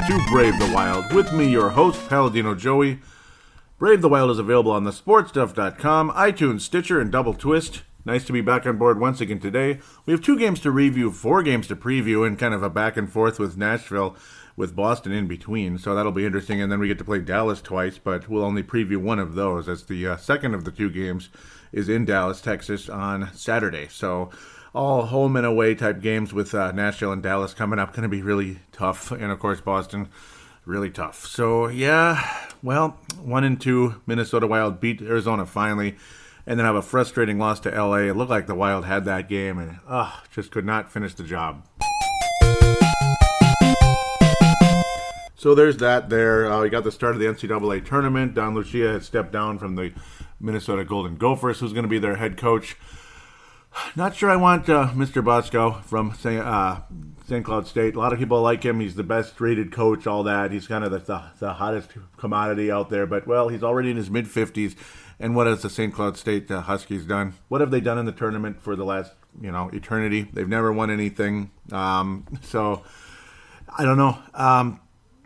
to Brave the Wild. With me, your host, Paladino Joey. Brave the Wild is available on thesportstuff.com, iTunes, Stitcher, and Double Twist. Nice to be back on board once again today. We have 2 games to review, 4 games to preview, and kind of a back and forth with Nashville, with Boston in between. So that'll be interesting. And then we get to play Dallas twice, but we'll only preview one of those, as the second of the 2 games is in Dallas, Texas on Saturday. So all home and away type games with Nashville and Dallas coming up. Going to be really tough. And of course, Boston, really tough. So yeah, well, 1-2, Minnesota Wild beat Arizona finally. And then have a frustrating loss to L.A. It looked like the Wild had that game and just could not finish the job. So there's that there. We got the start of the NCAA tournament. Don Lucia had stepped down from the Minnesota Golden Gophers, who's going to be their head coach. Not sure I want Mr. Bosco from St. Cloud State. A lot of people like him. He's the best rated coach, all that. He's kind of the hottest commodity out there. But, well, he's already in his mid-50s. And what has the St. Cloud State Huskies done? What have they done in the tournament for the last, eternity? They've never won anything. So, I don't know.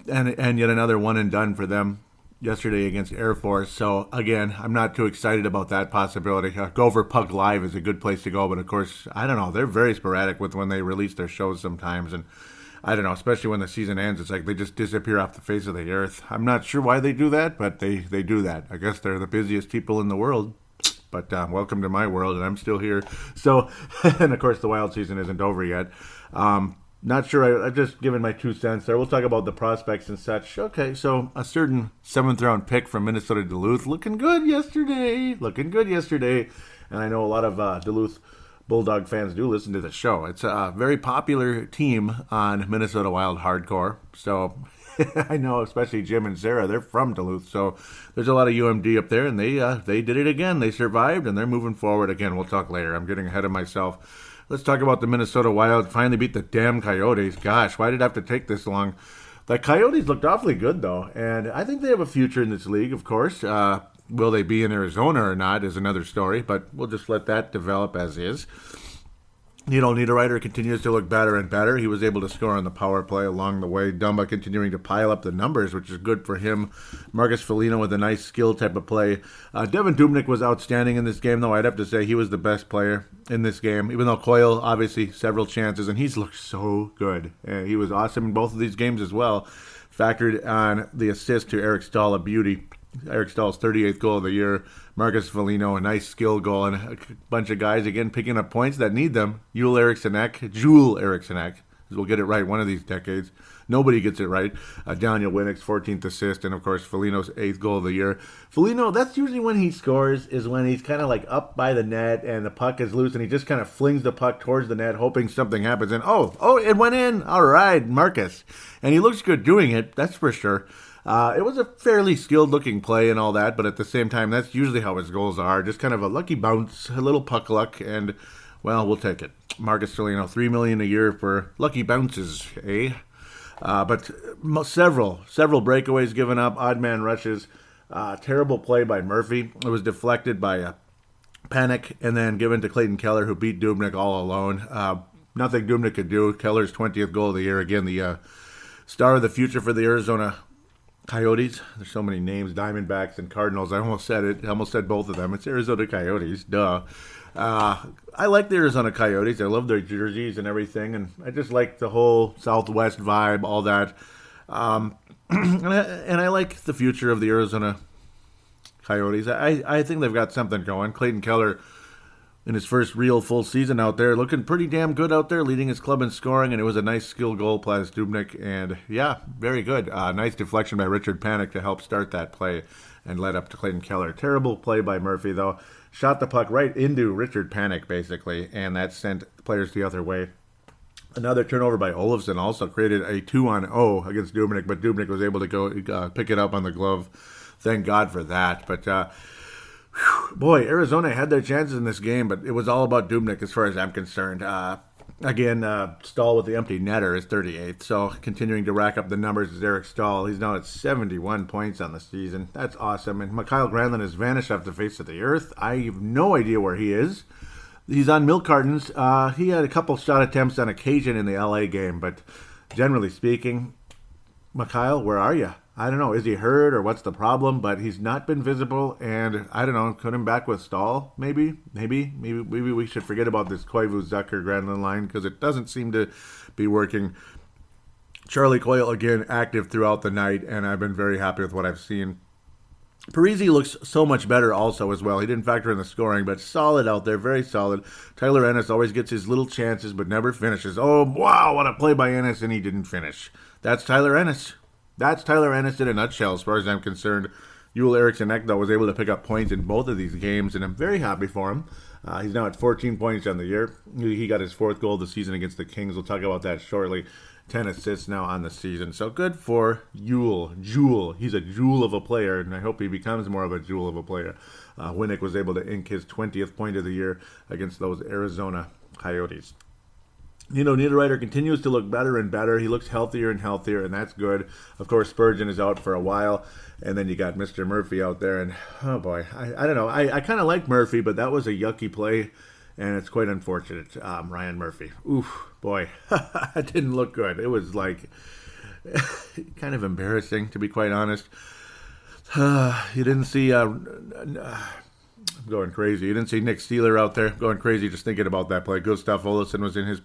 And yet another one and done for them yesterday against Air Force. So, again, I'm not too excited about that possibility. Gopher Puck Live is a good place to go. But, of course, I don't know. They're very sporadic with when they release their shows sometimes. And I don't know, especially when the season ends, it's like they just disappear off the face of the earth. I'm not sure why they do that, but they do that. I guess they're the busiest people in the world. But welcome to my world, and I'm still here. So, and of course, the Wild season isn't over yet. Not sure. I've just given my 2 cents there. We'll talk about the prospects and such. Okay, so a certain 7th-round pick from Minnesota Duluth looking good yesterday. And I know a lot of Duluth Bulldog fans do listen to the show. It's a very popular team on Minnesota Wild Hardcore. So I know, especially Jim and Sarah, they're from Duluth. So there's a lot of UMD up there, and they did it again. They survived, and they're moving forward again. We'll talk later. I'm getting ahead of myself. Let's talk about the Minnesota Wild. Finally beat the damn Coyotes. Gosh, why did it have to take this long? The Coyotes looked awfully good, though, and I think they have a future in this league, of course. Will they be in Arizona or not is another story, but we'll just let that develop as is. Niederreiter continues to look better and better. He was able to score on the power play along the way. Dumba continuing to pile up the numbers, which is good for him. Marcus Foligno with a nice skill type of play. Devan Dubnyk was outstanding in this game, though. I'd have to say he was the best player in this game, even though Coyle, obviously, several chances, and he's looked so good. He was awesome in both of these games as well. Factored on the assist to Eric Stahl, a beauty. Eric Stahl's 38th goal of the year. Marcus Foligno, a nice skill goal, and a bunch of guys, again, picking up points that need them. Joel Eriksson Ek, we'll get it right one of these decades. Nobody gets it right. Daniel Winnick's 14th assist, and, of course, Foligno's 8th goal of the year. Foligno, that's usually when he scores, is when he's kind of like up by the net, and the puck is loose, and he just kind of flings the puck towards the net, hoping something happens. And, it went in. All right, Marcus. And he looks good doing it, that's for sure. It was a fairly skilled-looking play and all that, but at the same time, that's usually how his goals are. Just kind of a lucky bounce, a little puck luck, and, well, we'll take it. Marcus Foligno, $3 million a year for lucky bounces, eh? But several breakaways given up, odd man rushes, terrible play by Murphy. It was deflected by Panik and then given to Clayton Keller, who beat Dubnyk all alone. Nothing Dubnyk could do. Keller's 20th goal of the year. Again, the star of the future for the Arizona Coyotes. There's so many names, Diamondbacks and Cardinals. I almost said it. I almost said both of them. It's Arizona Coyotes. Duh. I like the Arizona Coyotes. I love their jerseys and everything, and I just like the whole Southwest vibe, all that. And I like the future of the Arizona Coyotes. I think they've got something going. Clayton Keller, in his first real full season out there, looking pretty damn good out there, leading his club in scoring, and it was a nice skill goal plus Dubnyk, and yeah, very good. Nice deflection by Richard Panik to help start that play and led up to Clayton Keller. Terrible play by Murphy, though. Shot the puck right into Richard Panik, basically, and that sent players the other way. Another turnover by Olofsson also created a 2-on-0 against Dubnyk, but Dubnyk was able to go pick it up on the glove. Thank God for that. But boy, Arizona had their chances in this game, but it was all about Dubnyk as far as I'm concerned. Again, Stahl with the empty netter is 38th, so continuing to rack up the numbers is Eric Stahl. He's now at 71 points on the season. That's awesome. And Mikhail Granlund has vanished off the face of the earth. I have no idea where he is. He's on milk cartons. He had a couple shot attempts on occasion in the L.A. game, but generally speaking, Mikhail, where are you? I don't know. Is he hurt or what's the problem? But he's not been visible, and I don't know. Put him back with Stahl, maybe we should forget about this Koivu Zucker Granlund line because it doesn't seem to be working. Charlie Coyle again active throughout the night, and I've been very happy with what I've seen. Parise looks so much better also as well. He didn't factor in the scoring, but solid out there, very solid. Tyler Ennis always gets his little chances but never finishes. Oh, wow, what a play by Ennis, and he didn't finish. That's Tyler Ennis. That's Tyler Ennis in a nutshell as far as I'm concerned. Joel Eriksson Ek, though, was able to pick up points in both of these games, and I'm very happy for him. He's now at 14 points on the year. He got his 4th goal of the season against the Kings. We'll talk about that shortly. 10 assists now on the season. So good for Joel. He's a jewel of a player, and I hope he becomes more of a jewel of a player. Winnick was able to ink his 20th point of the year against those Arizona Coyotes. Niederreiter continues to look better and better. He looks healthier and healthier, and that's good. Of course, Spurgeon is out for a while, and then you got Mr. Murphy out there, and oh boy, I don't know. I kind of like Murphy, but that was a yucky play, and it's quite unfortunate. Ryan Murphy. Oof, boy, it didn't look good. It was like kind of embarrassing, to be quite honest. You didn't see... going crazy. You didn't see Nick Steeler out there going crazy just thinking about that play. Gustav Olsson was in his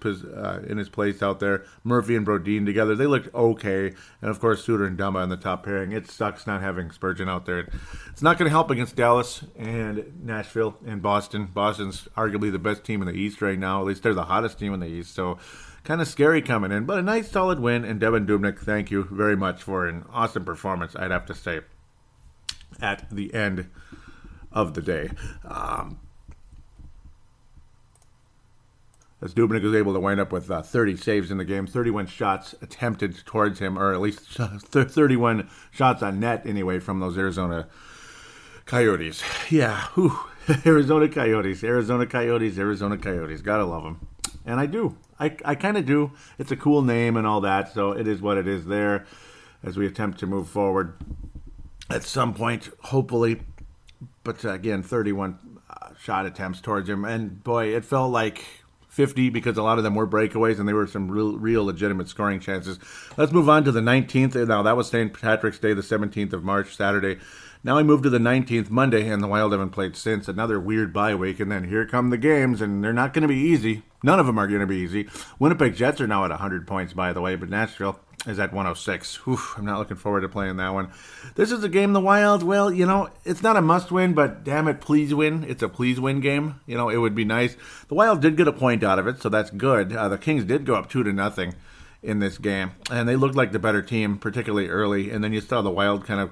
place out there. Murphy and Brodin together. They looked okay. And, of course, Suter and Dumba in the top pairing. It sucks not having Spurgeon out there. It's not going to help against Dallas and Nashville and Boston. Boston's arguably the best team in the East right now. At least they're the hottest team in the East. So kind of scary coming in. But a nice, solid win. And Devan Dubnyk, thank you very much for an awesome performance, I'd have to say, at the end of the day. As Dubnyk was able to wind up with 30 saves in the game, 31 shots attempted towards him, or at least 31 shots on net anyway from those Arizona Coyotes. Yeah, Arizona Coyotes. Gotta love them. And I do. I kind of do. It's a cool name and all that, so it is what it is there as we attempt to move forward at some point, hopefully. But again, 31 shot attempts towards him. And boy, it felt like 50 because a lot of them were breakaways and they were some real legitimate scoring chances. Let's move on to the 19th. Now, that was St. Patrick's Day, the 17th of March, Saturday. Now we move to the 19th, Monday, and the Wild haven't played since. Another weird bye week. And then here come the games, and they're not going to be easy. None of them are going to be easy. Winnipeg Jets are now at 100 points, by the way, but Nashville is at 106. I'm not looking forward to playing that one. This is a game the Wild, well, it's not a must-win, but damn it, please win. It's a please-win game. It would be nice. The Wild did get a point out of it, so that's good. The Kings did go up 2-0 in this game, and they looked like the better team, particularly early, and then you saw the Wild kind of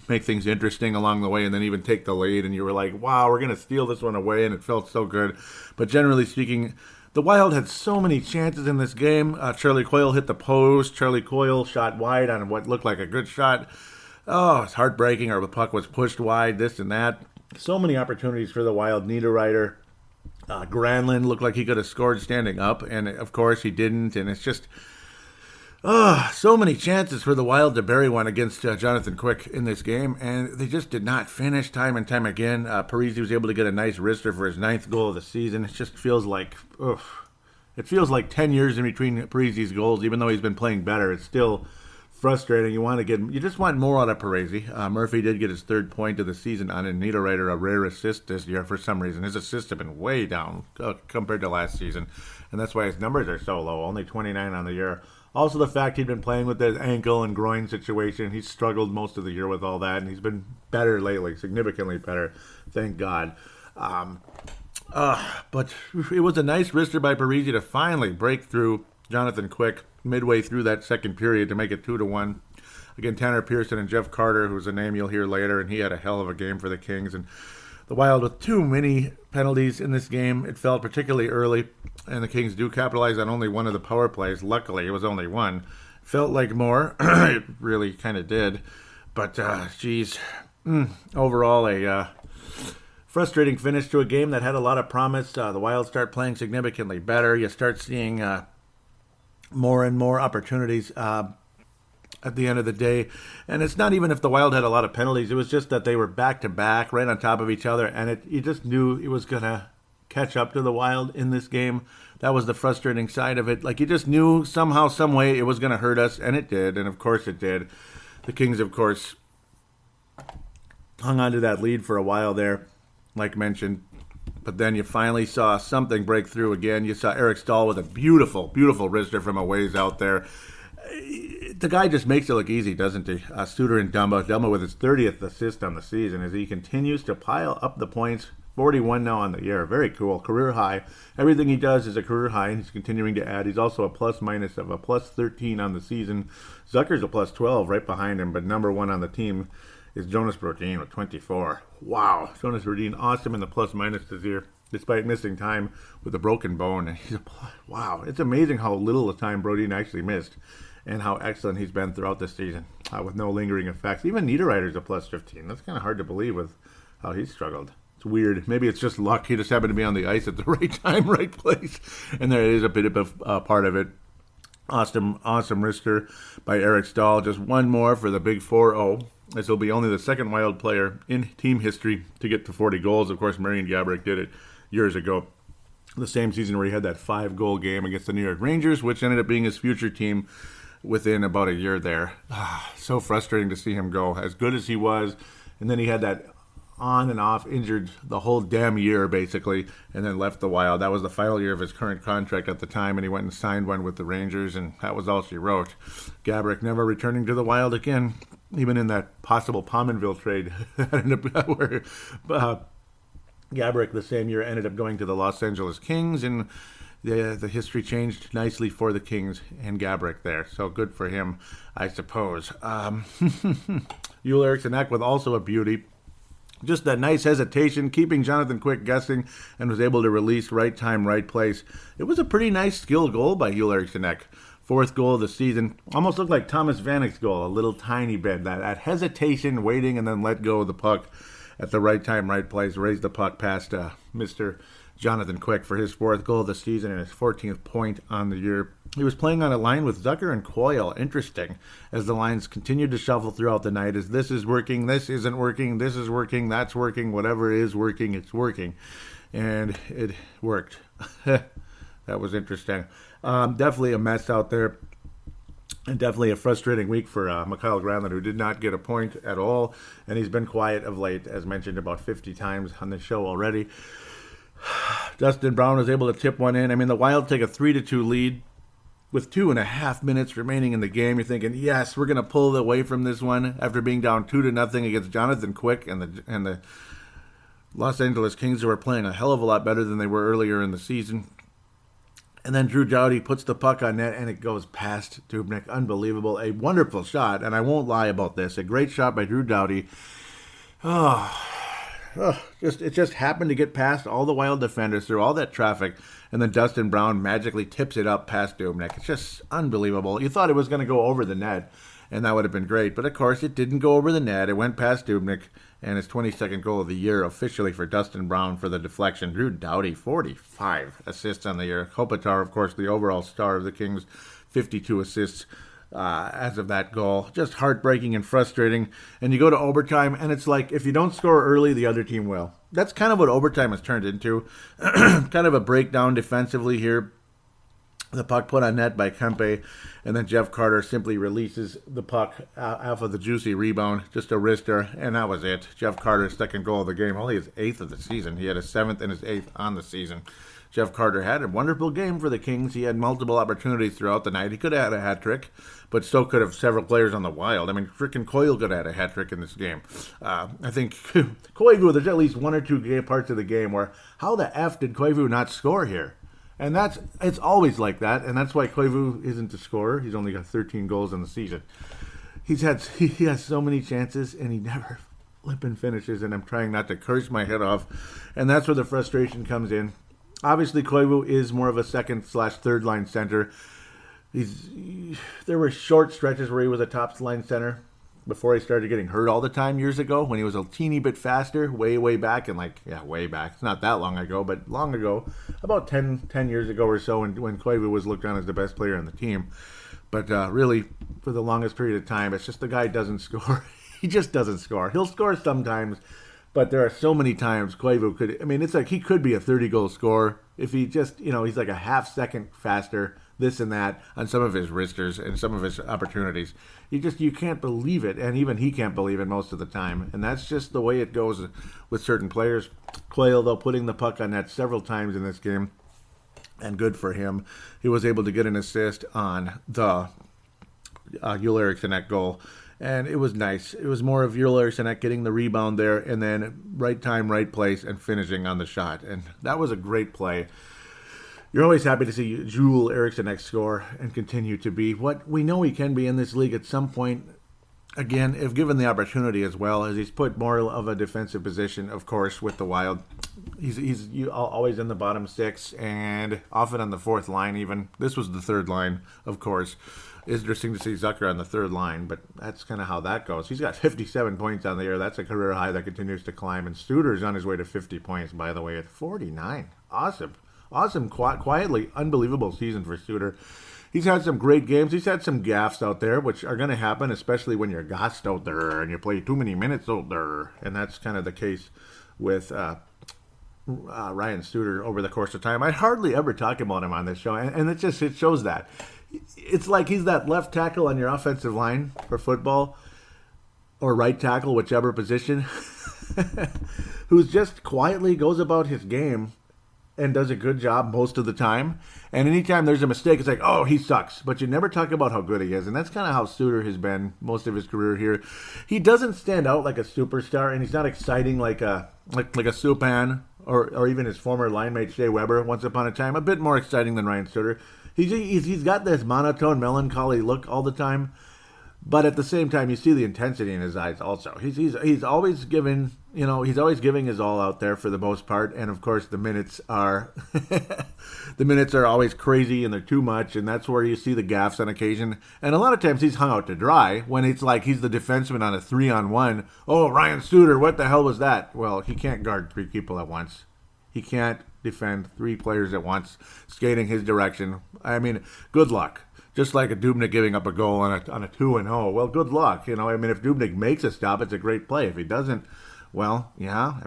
make things interesting along the way and then even take the lead, and you were like, wow, we're going to steal this one away, and it felt so good. But generally speaking, the Wild had so many chances in this game. Charlie Coyle hit the post. Charlie Coyle shot wide on what looked like a good shot. Oh, it's heartbreaking, or the puck was pushed wide, this and that. So many opportunities for the Wild. Niederreiter, Granlund looked like he could have scored standing up, and of course he didn't, and it's just... so many chances for the Wild to bury one against Jonathan Quick in this game, and they just did not finish time and time again. Parise was able to get a nice wrister for his 9th goal of the season. It just feels like, it feels like 10 years in between Parise's goals, even though he's been playing better. It's still frustrating. You just want more out of Parise. Murphy did get his 3rd point of the season on a Niederreiter, a rare assist this year for some reason. His assists have been way down compared to last season, and that's why his numbers are so low, only 29 on the year. Also, the fact he'd been playing with his ankle and groin situation, he's struggled most of the year with all that, and he's been better lately, significantly better, thank God. But it was a nice wrister by Parise to finally break through Jonathan Quick midway through that second period to make it 2-1. Again, Tanner Pearson and Jeff Carter, who's a name you'll hear later, and he had a hell of a game for the Kings. And the Wild with too many penalties in this game, it felt particularly early, and the Kings do capitalize on only one of the power plays. Luckily, it was only one. Felt like more. It really kind of did. But, overall, a frustrating finish to a game that had a lot of promise. The Wild start playing significantly better. You start seeing more and more opportunities at the end of the day. And it's not even if the Wild had a lot of penalties. It was just that they were back-to-back, right on top of each other, and you just knew it was going to catch up to the Wild in this game. That was the frustrating side of it. Like, you just knew somehow, some way it was going to hurt us, and it did, and of course it did. The Kings, of course, hung on to that lead for a while there, like mentioned. But then you finally saw something break through again. You saw Eric Stahl with a beautiful, beautiful wrister from a ways out there. The guy just makes it look easy, doesn't he? Suter and Dumba with his 30th assist on the season as he continues to pile up the points. 41 now on the year. Very cool. Career high. Everything he does is a career high, and he's continuing to add. He's also a plus-minus of a plus 13 on the season. Zucker's a plus 12 right behind him, but number one on the team is Jonas Brodin with 24. Wow. Jonas Brodin, awesome in the plus-minus this year, despite missing time with a broken bone. Wow. It's amazing how little of time Brodin actually missed and how excellent he's been throughout the season with no lingering effects. Even Niederreiter's a plus 15. That's kind of hard to believe with how he's struggled. It's weird. Maybe it's just luck. He just happened to be on the ice at the right time, right place. And there is a bit of a part of it. Awesome wrister by Eric Stahl. Just one more for the big 4-0. This will be only the second Wild player in team history to get to 40 goals. Of course, Marian Gaborik did it years ago. The same season where he had that 5-goal game against the New York Rangers, which ended up being his future team within about a year there. So frustrating to see him go. As good as he was, and then he had that on and off injured the whole damn year, basically, and then left the Wild. That was the final year of his current contract at the time, and he went and signed one with the Rangers, and that was all she wrote. Gaborik never returning to the Wild again, even in that possible Pominville trade that ended up where Gaborik the same year ended up going to the Los Angeles Kings, and the history changed nicely for the Kings and Gaborik there. So good for him, I suppose. Joel Eriksson Ek with also a beauty. Just that nice hesitation, keeping Jonathan Quick guessing, and was able to release right time, right place. It was a pretty nice skill goal by Joel Eriksson Ek. 4th goal of the season. Almost looked like Thomas Vanek's goal, a little tiny bit. That hesitation, waiting, and then let go of the puck at the right time, right place. Raised the puck past Mr. Jonathan Quick for his 4th goal of the season and his 14th point on the year. He was playing on a line with Zucker and Coyle. Interesting, as the lines continued to shuffle throughout the night, as this is working, this isn't working, this is working, that's working, whatever is working, it's working. And it worked. That was interesting. Definitely a mess out there. And definitely a frustrating week for Mikael Granlund, who did not get a point at all. And he's been quiet of late, as mentioned about 50 times on the show already. Dustin Brown was able to tip one in. I mean, the Wild take a 3-2 lead with 2.5 minutes remaining in the game. You're thinking, yes, we're going to pull away from this one after being down 2-0 against Jonathan Quick and the Los Angeles Kings, who are playing a hell of a lot better than they were earlier in the season. And then Drew Doughty puts the puck on net, and it goes past Dubnyk. Unbelievable. A wonderful shot, and I won't lie about this. A great shot by Drew Doughty. It just happened to get past all the Wild defenders through all that traffic, and then Dustin Brown magically tips it up past Dubnyk. It's just unbelievable. You thought it was going to go over the net, and that would have been great. But, of course, it didn't go over the net. It went past Dubnyk, and his 22nd goal of the year officially for Dustin Brown for the deflection. Drew Doughty, 45 assists on the year. Kopitar, of course, the overall star of the Kings, 52 assists as of that goal. Just heartbreaking and frustrating. And you go to overtime, and it's like, if you don't score early, the other team will. That's kind of what overtime has turned into. Kind of a breakdown defensively here. The puck put on net by Kempe, and then Jeff Carter simply releases the puck off of the juicy rebound, just a wrister, and that was it. Jeff Carter's 2nd goal of the game, only his 8th of the season. He had his 7th and his 8th on the season. Jeff Carter had a wonderful game for the Kings. He had multiple opportunities throughout the night. He could have had a hat trick, but so could have several players on the Wild. I mean, frickin' Coyle could have had a hat trick in this game. I think Koivu, there's at least one or two parts of the game where, how the F did Koivu not score here? And it's always like that, and that's why Koivu isn't a scorer. He's only got 13 goals in the season. He has so many chances, and he never flipping finishes, and I'm trying not to curse my head off. And that's where the frustration comes in. Obviously, Koivu is more of a 2nd/3rd line center. There were short stretches where he was a top line center before he started getting hurt all the time years ago, when he was a teeny bit faster, way back, and way back. It's not that long ago, but long ago, about 10 years ago or so, when Koivu was looked on as the best player on the team. But really, for the longest period of time, it's just the guy doesn't score. He just doesn't score. He'll score sometimes, But there are so many times Quavo could. I mean, it's like he could be a 30-goal scorer if he just, he's like a half second faster, this and that on some of his wristers and some of his opportunities. You can't believe it, and even he can't believe it most of the time. And that's just the way it goes with certain players. Quayle, though, putting the puck on net several times in this game, and good for him. He was able to get an assist on the Joel Eriksson goal. And it was nice. It was more of Joel Eriksson getting the rebound there and then right time, right place, and finishing on the shot. And that was a great play. You're always happy to see Joel Eriksson score and continue to be what we know he can be in this league at some point. Again, if given the opportunity as well, as he's put more of a defensive position, of course, with the Wild. He's always in the bottom six and often on the fourth line even. This was the third line, of course. It's interesting to see Zucker on the third line, but that's kind of how that goes. He's got 57 points on the year. That's a career high that continues to climb. And Studer's on his way to 50 points, by the way, at 49. Awesome, quietly, unbelievable season for Studer. He's had some great games. He's had some gaffes out there, which are going to happen, especially when you're gassed out there and you play too many minutes out there. And that's kind of the case with Ryan Studer over the course of time. I hardly ever talk about him on this show, and it shows that. It's like he's that left tackle on your offensive line for football, or right tackle, whichever position, who's just quietly goes about his game and does a good job most of the time. And anytime there's a mistake, it's like, oh, he sucks. But you never talk about how good he is. And that's kind of how Studer has been most of his career here. He doesn't stand out like a superstar, and he's not exciting like a Subban or even his former line mate Shea Weber once upon a time. A bit more exciting than Ryan Studer. He's got this monotone, melancholy look all the time. But at the same time, you see the intensity in his eyes also. He's always giving, he's always giving his all out there for the most part. And of course, the minutes are always crazy and they're too much. And that's where you see the gaffes on occasion. And a lot of times he's hung out to dry when it's like he's the defenseman on a 3-on-1. Oh, Ryan Studer, what the hell was that? Well, he can't guard three people at once. He can't defend three players at once, skating his direction. I mean, good luck. Just like a Dubnyk giving up a goal on a 2-0. Well, good luck. If Dubnyk makes a stop, it's a great play. If he doesn't, well, yeah.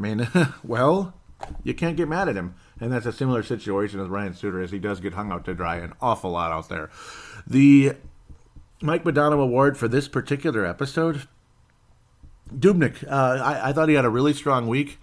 Well, you can't get mad at him. And that's a similar situation as Ryan Studer, as he does get hung out to dry an awful lot out there. The Mike Modano Award for this particular episode, Dubnyk. I thought he had a really strong week.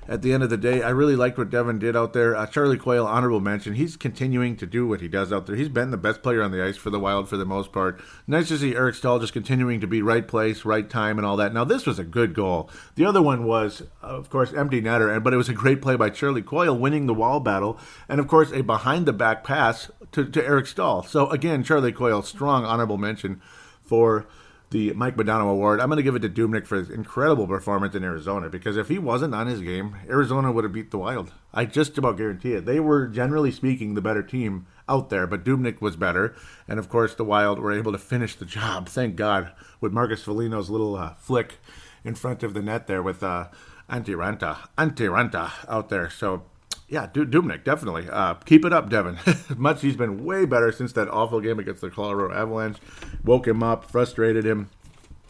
At the end of the day, I really liked what Devan did out there. Charlie Quayle, honorable mention. He's continuing to do what he does out there. He's been the best player on the ice for the Wild for the most part. Nice to see Eric Stahl just continuing to be right place, right time, and all that. Now, this was a good goal. The other one was, of course, empty netter, but it was a great play by Charlie Quayle, winning the wall battle, and, of course, a behind-the-back pass to Eric Stahl. So, again, Charlie Quayle, strong honorable mention for the Mike Modano Award. I'm going to give it to Dubnyk for his incredible performance in Arizona, because if he wasn't on his game, Arizona would have beat the Wild. I just about guarantee it. They were, generally speaking, the better team out there, but Dubnyk was better. And, of course, the Wild were able to finish the job, thank God, with Marcus Foligno's little flick in front of the net there with Antti Ranta out there. So, yeah, Dubnyk, definitely. Keep it up, Devan. He's been way better since that awful game against the Colorado Avalanche. Woke him up, frustrated him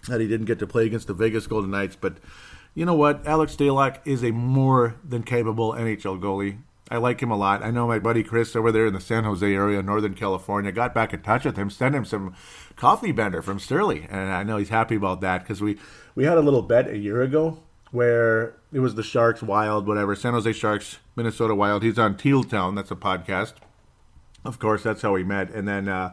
that he didn't get to play against the Vegas Golden Knights. But you know what? Alex Stalock is a more than capable NHL goalie. I like him a lot. I know my buddy Chris over there in the San Jose area, Northern California, got back in touch with him, sent him some coffee bender from Sterling. And I know he's happy about that, because we had a little bet a year ago where it was the Sharks, Wild, whatever, San Jose Sharks, Minnesota Wild. He's on Teal Town. That's a podcast. Of course, that's how we met. And then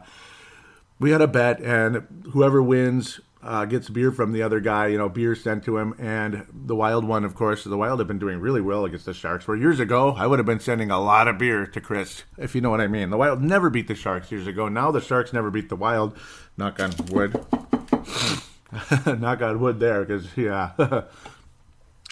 we had a bet, and whoever wins gets beer from the other guy, beer sent to him. And the Wild won, of course. The Wild have been doing really well against the Sharks. Where years ago, I would have been sending a lot of beer to Chris, if you know what I mean. The Wild never beat the Sharks years ago. Now the Sharks never beat the Wild. Knock on wood. Knock on wood there, because, yeah.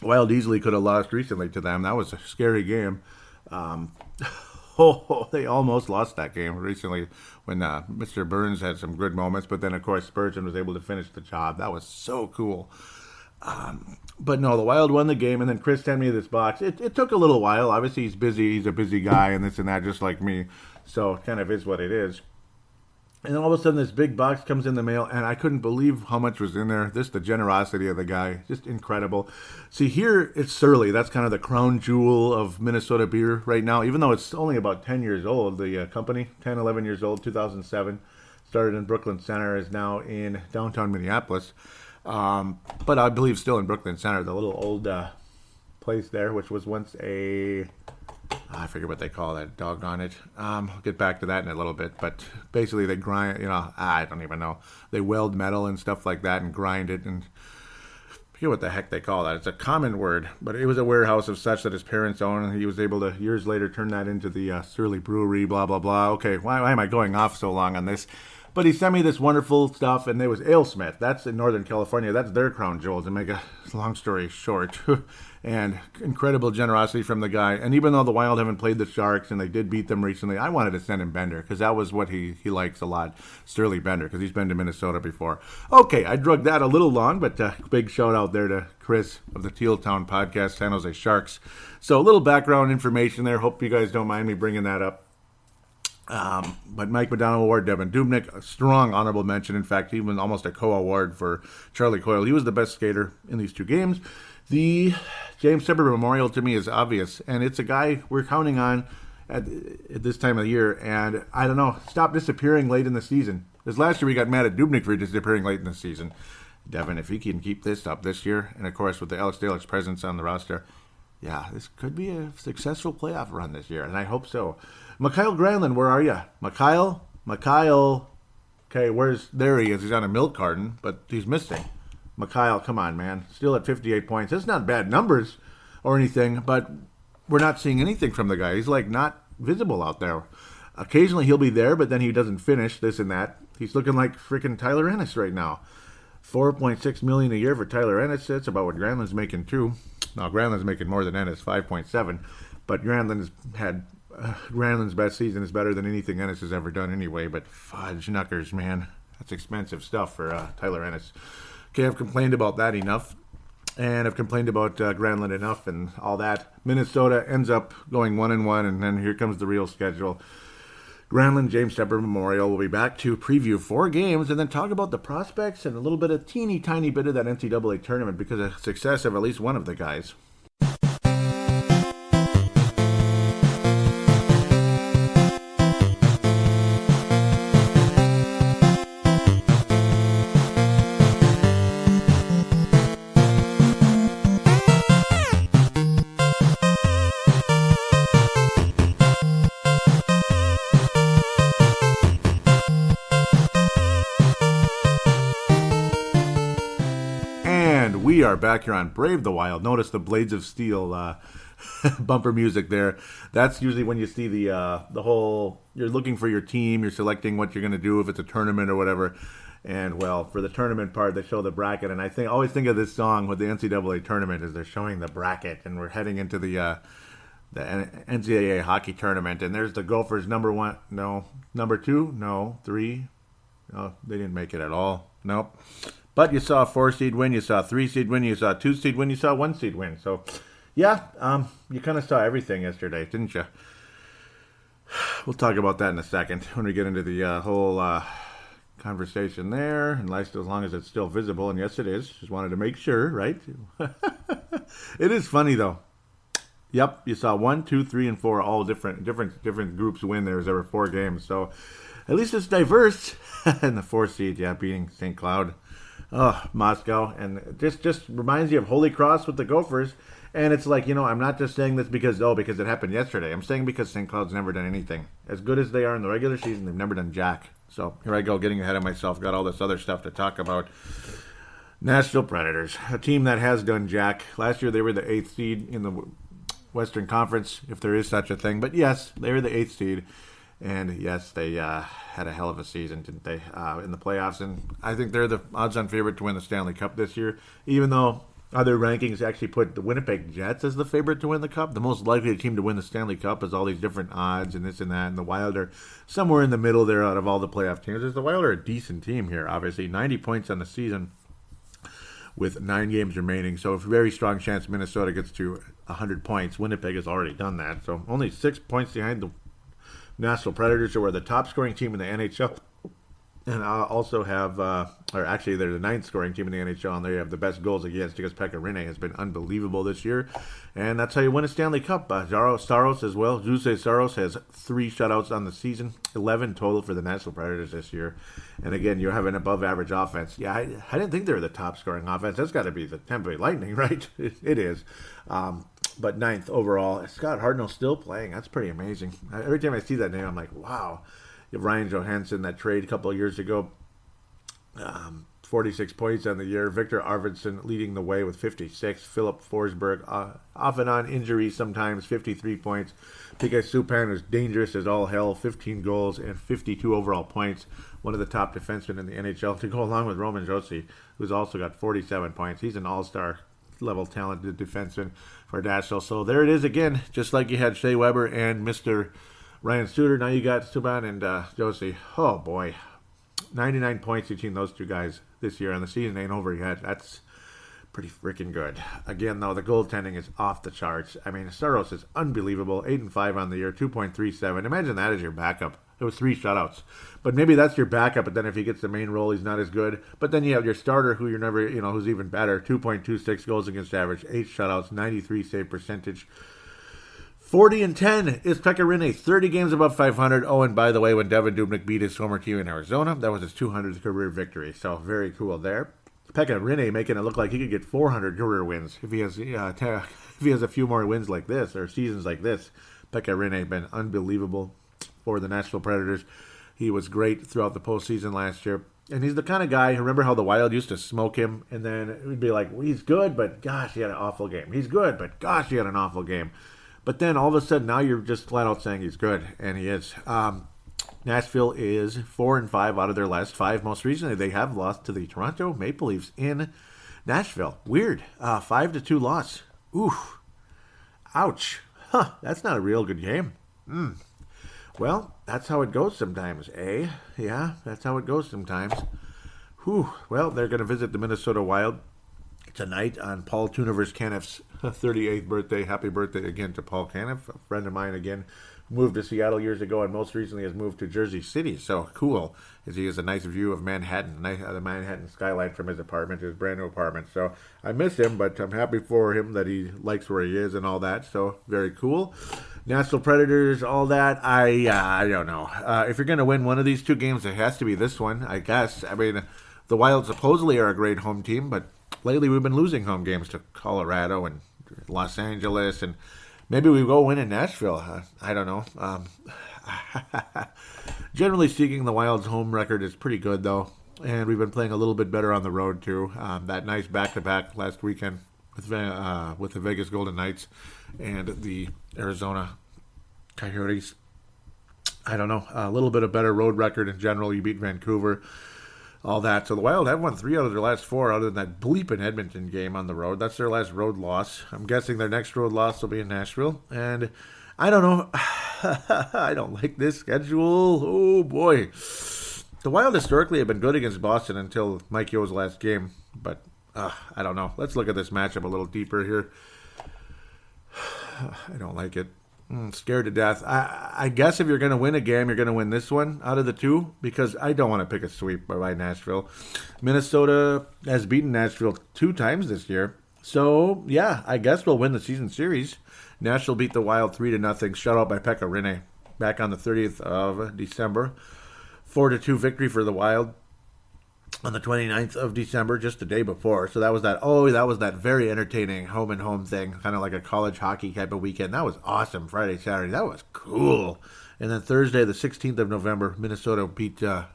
Wild easily could have lost recently to them. That was a scary game. They almost lost that game recently when Mr. Burns had some good moments. But then, of course, Spurgeon was able to finish the job. That was so cool. But no, the Wild won the game. And then Chris sent me this box. It took a little while. Obviously, he's busy. He's a busy guy and this and that, just like me. So it kind of is what it is. And then all of a sudden, this big box comes in the mail, and I couldn't believe how much was in there. Just the generosity of the guy, just incredible. See, here it's Surly. That's kind of the crown jewel of Minnesota beer right now, even though it's only about 10 years old. The company, 10, 11 years old, 2007. Started in Brooklyn Center, is now in downtown Minneapolis. But I believe still in Brooklyn Center, the little old place there, which was once a I forget what they call that. Doggone it. I'll get back to that in a little bit. But basically, they grind. I don't even know. They weld metal and stuff like that and grind it. And I forget what the heck they call that. It's a common word, but it was a warehouse of such that his parents owned, and he was able to years later turn that into the Surly Brewery. Blah blah blah. Okay, why am I going off so long on this? But he sent me this wonderful stuff, and it was AleSmith. That's in Northern California. That's their crown jewel, to make a long story short. And incredible generosity from the guy. And even though the Wild haven't played the Sharks, and they did beat them recently, I wanted to send him Bender, because that was what he likes a lot, Sterling Bender, because he's been to Minnesota before. Okay, I drugged that a little long, but big shout out there to Chris of the Teal Town podcast, San Jose Sharks. So a little background information there. Hope you guys don't mind me bringing that up. But Mike McDonald Award, Devan Dubnyk, a strong honorable mention. In fact, even almost a co-award for Charlie Coyle. He was the best skater in these two games. The James Tepper Memorial to me is obvious, and it's a guy we're counting on at this time of the year. And I don't know, stop disappearing late in the season. Because last year we got mad at Dubnyk for disappearing late in the season. Devin, if he can keep this up this year, and of course with the Alex Dalek's presence on the roster, yeah, this could be a successful playoff run this year, and I hope so. Mikhail Granlund, where are you? Mikhail? Okay, there he is. He's on a milk carton, but he's missing. Mikhail, come on, man. Still at 58 points. That's not bad numbers or anything, but we're not seeing anything from the guy. He's like not visible out there. Occasionally he'll be there, but then he doesn't finish this and that. He's looking like freaking Tyler Ennis right now. $4.6 million a year for Tyler Ennis. That's about what Granlund's making too. Now Granlund's making more than Ennis, 5.7, but Granlund's had Granlund's best season is better than anything Ennis has ever done anyway. But fudge knuckers, man, that's expensive stuff for Tyler Ennis. Okay, I've complained about that enough, and I've complained about Granlund enough and all that. Minnesota ends up going 1-1, and then here comes the real schedule. Granlund James Tepper Memorial. We'll be back to preview 4 games and then talk about the prospects and a little bit of teeny tiny bit of that NCAA tournament because of success of at least one of the guys. We are back here on Brave the Wild. Notice the Blades of Steel bumper music there. That's usually when you see the whole, you're looking for your team, you're selecting what you're going to do if it's a tournament or whatever. And well, for the tournament part, they show the bracket. And I always think of this song with the NCAA tournament as they're showing the bracket. And we're heading into the NCAA hockey tournament. And there's the Gophers, number 1. No. Number 2? No. 3? No, they didn't make it at all. Nope. But you saw a 4-seed win, you saw a 3-seed win, you saw a 2-seed win, you saw a 1-seed win. So, yeah, you kind of saw everything yesterday, didn't you? We'll talk about that in a second when we get into the whole conversation there, and as long as it's still visible. And yes, it is. Just wanted to make sure, right? It is funny, though. Yep, you saw 1, 2, 3, and 4 all different groups win. There were 4 games, so at least it's diverse. And the 4-seed, yeah, beating St. Cloud. Oh, Moscow. And this just reminds you of Holy Cross with the Gophers. And it's like, I'm not just saying this because it happened yesterday. I'm saying because St. Cloud's never done anything. As good as they are in the regular season, they've never done jack. So here I go, getting ahead of myself. Got all this other stuff to talk about. Nashville Predators, a team that has done jack. Last year they were the 8th seed in the Western Conference, if there is such a thing. But yes, they were the 8th seed. And yes, they had a hell of a season, didn't they, in the playoffs. And I think they're the odds-on favorite to win the Stanley Cup this year, even though other rankings actually put the Winnipeg Jets as the favorite to win the Cup. The most likely team to win the Stanley Cup is all these different odds and this and that. And the Wild are somewhere in the middle there out of all the playoff teams. The Wild are a decent team here, obviously. 90 points on the season with 9 games remaining. So a very strong chance Minnesota gets to 100 points. Winnipeg has already done that. So only 6 points behind the Nashville Predators, who are the top-scoring team in the NHL And also have, or actually, they're the ninth scoring team in the NHL, and they have the best goals against because Pekka Rinne has been unbelievable this year. And that's how you win a Stanley Cup. Saros as well. Jose Saros has 3 shutouts on the season, 11 total for the Nashville Predators this year. And again, you have an above average offense. Yeah, I didn't think they were the top scoring offense. That's got to be the Tampa Bay Lightning, right? It is. But ninth overall. Scott Hartnell still playing. That's pretty amazing. Every time I see that name, I'm like, wow. You have Ryan Johansson, that trade a couple of years ago, 46 points on the year. Victor Arvidsson leading the way with 56. Philip Forsberg, off and on injuries sometimes, 53 points. P.K. Subban is dangerous as all hell, 15 goals and 52 overall points. One of the top defensemen in the NHL to go along with Roman Josi, who's also got 47 points. He's an all-star level talented defenseman for Nashville. So there it is again, just like you had Shea Weber and Mr. Ryan Suter. Now you got Subban and Josi. Oh boy, 99 points between those two guys this year, and the season ain't over yet. That's pretty freaking good. Again, though, the goaltending is off the charts. I mean, Saros is unbelievable. 8-5 on the year, 2.37. Imagine that as your backup. It was 3 shutouts. But maybe that's your backup, but then if he gets the main role, he's not as good. But then you have your starter who you're never, who's even better. 2.26 goals against average, 8 shutouts, 93 save percentage. 40-10 is Pekka Rinne, 30 games above 500. Oh, and by the way, when Devan Dubnyk beat his former team in Arizona, that was his 200th career victory. So very cool there. Pekka Rinne making it look like he could get 400 career wins if he has a few more wins like this or seasons like this. Pekka Rinne been unbelievable for the Nashville Predators. He was great throughout the postseason last year. And he's the kind of guy, remember how the Wild used to smoke him? And then it would be like, well, he's good, but gosh, he had an awful game. He's good, but gosh, he had an awful game. But then all of a sudden, now you're just flat out saying he's good, and he is. Nashville is 4-5 out of their last 5. Most recently, they have lost to the Toronto Maple Leafs in Nashville. Weird. 5-2 loss. Ooh. Ouch. Huh. That's not a real good game. Well, that's how it goes sometimes, eh? Yeah, that's how it goes sometimes. Whew. Well, they're going to visit the Minnesota Wild tonight on Paul Tuniver's Caniff's 38th birthday. Happy birthday again to Paul Caniff, a friend of mine again. Moved to Seattle years ago and most recently has moved to Jersey City. So cool, as he has a nice view of Manhattan, the Manhattan skyline from his apartment, his brand new apartment. So I miss him, but I'm happy for him that he likes where he is and all that. So very cool. Nashville Predators, all that. I don't know. If you're going to win one of these 2 games, it has to be this one, I guess. I mean, the Wild supposedly are a great home team, but lately we've been losing home games to Colorado and Los Angeles, and maybe we go win in Nashville. I don't know. Generally speaking, the Wild's home record is pretty good, though, and we've been playing a little bit better on the road, too. That nice back-to-back last weekend with the Vegas Golden Knights and the Arizona Coyotes. I don't know. A little bit of better road record in general. You beat Vancouver. All that. So the Wild have won 3 out of their last 4 other than that bleeping Edmonton game on the road. That's their last road loss. I'm guessing their next road loss will be in Nashville. And I don't know. I don't like this schedule. Oh, boy. The Wild historically have been good against Boston until Mike Yo's last game. But I don't know. Let's look at this matchup a little deeper here. I don't like it. Scared to death. I guess if you're going to win a game, you're going to win this one out of the 2 because I don't want to pick a sweep by Nashville. Minnesota has beaten Nashville 2 times this year. So, yeah, I guess we'll win the season series. Nashville beat the Wild 3-0, shutout by Pekka Rinne back on the 30th of December. 4-2 victory for the Wild on the 29th of December, just the day before. So that was that very entertaining home-and-home thing, kind of like a college hockey type of weekend. That was awesome. Friday, Saturday, that was cool. And then Thursday, the 16th of November, Minnesota beat Pekka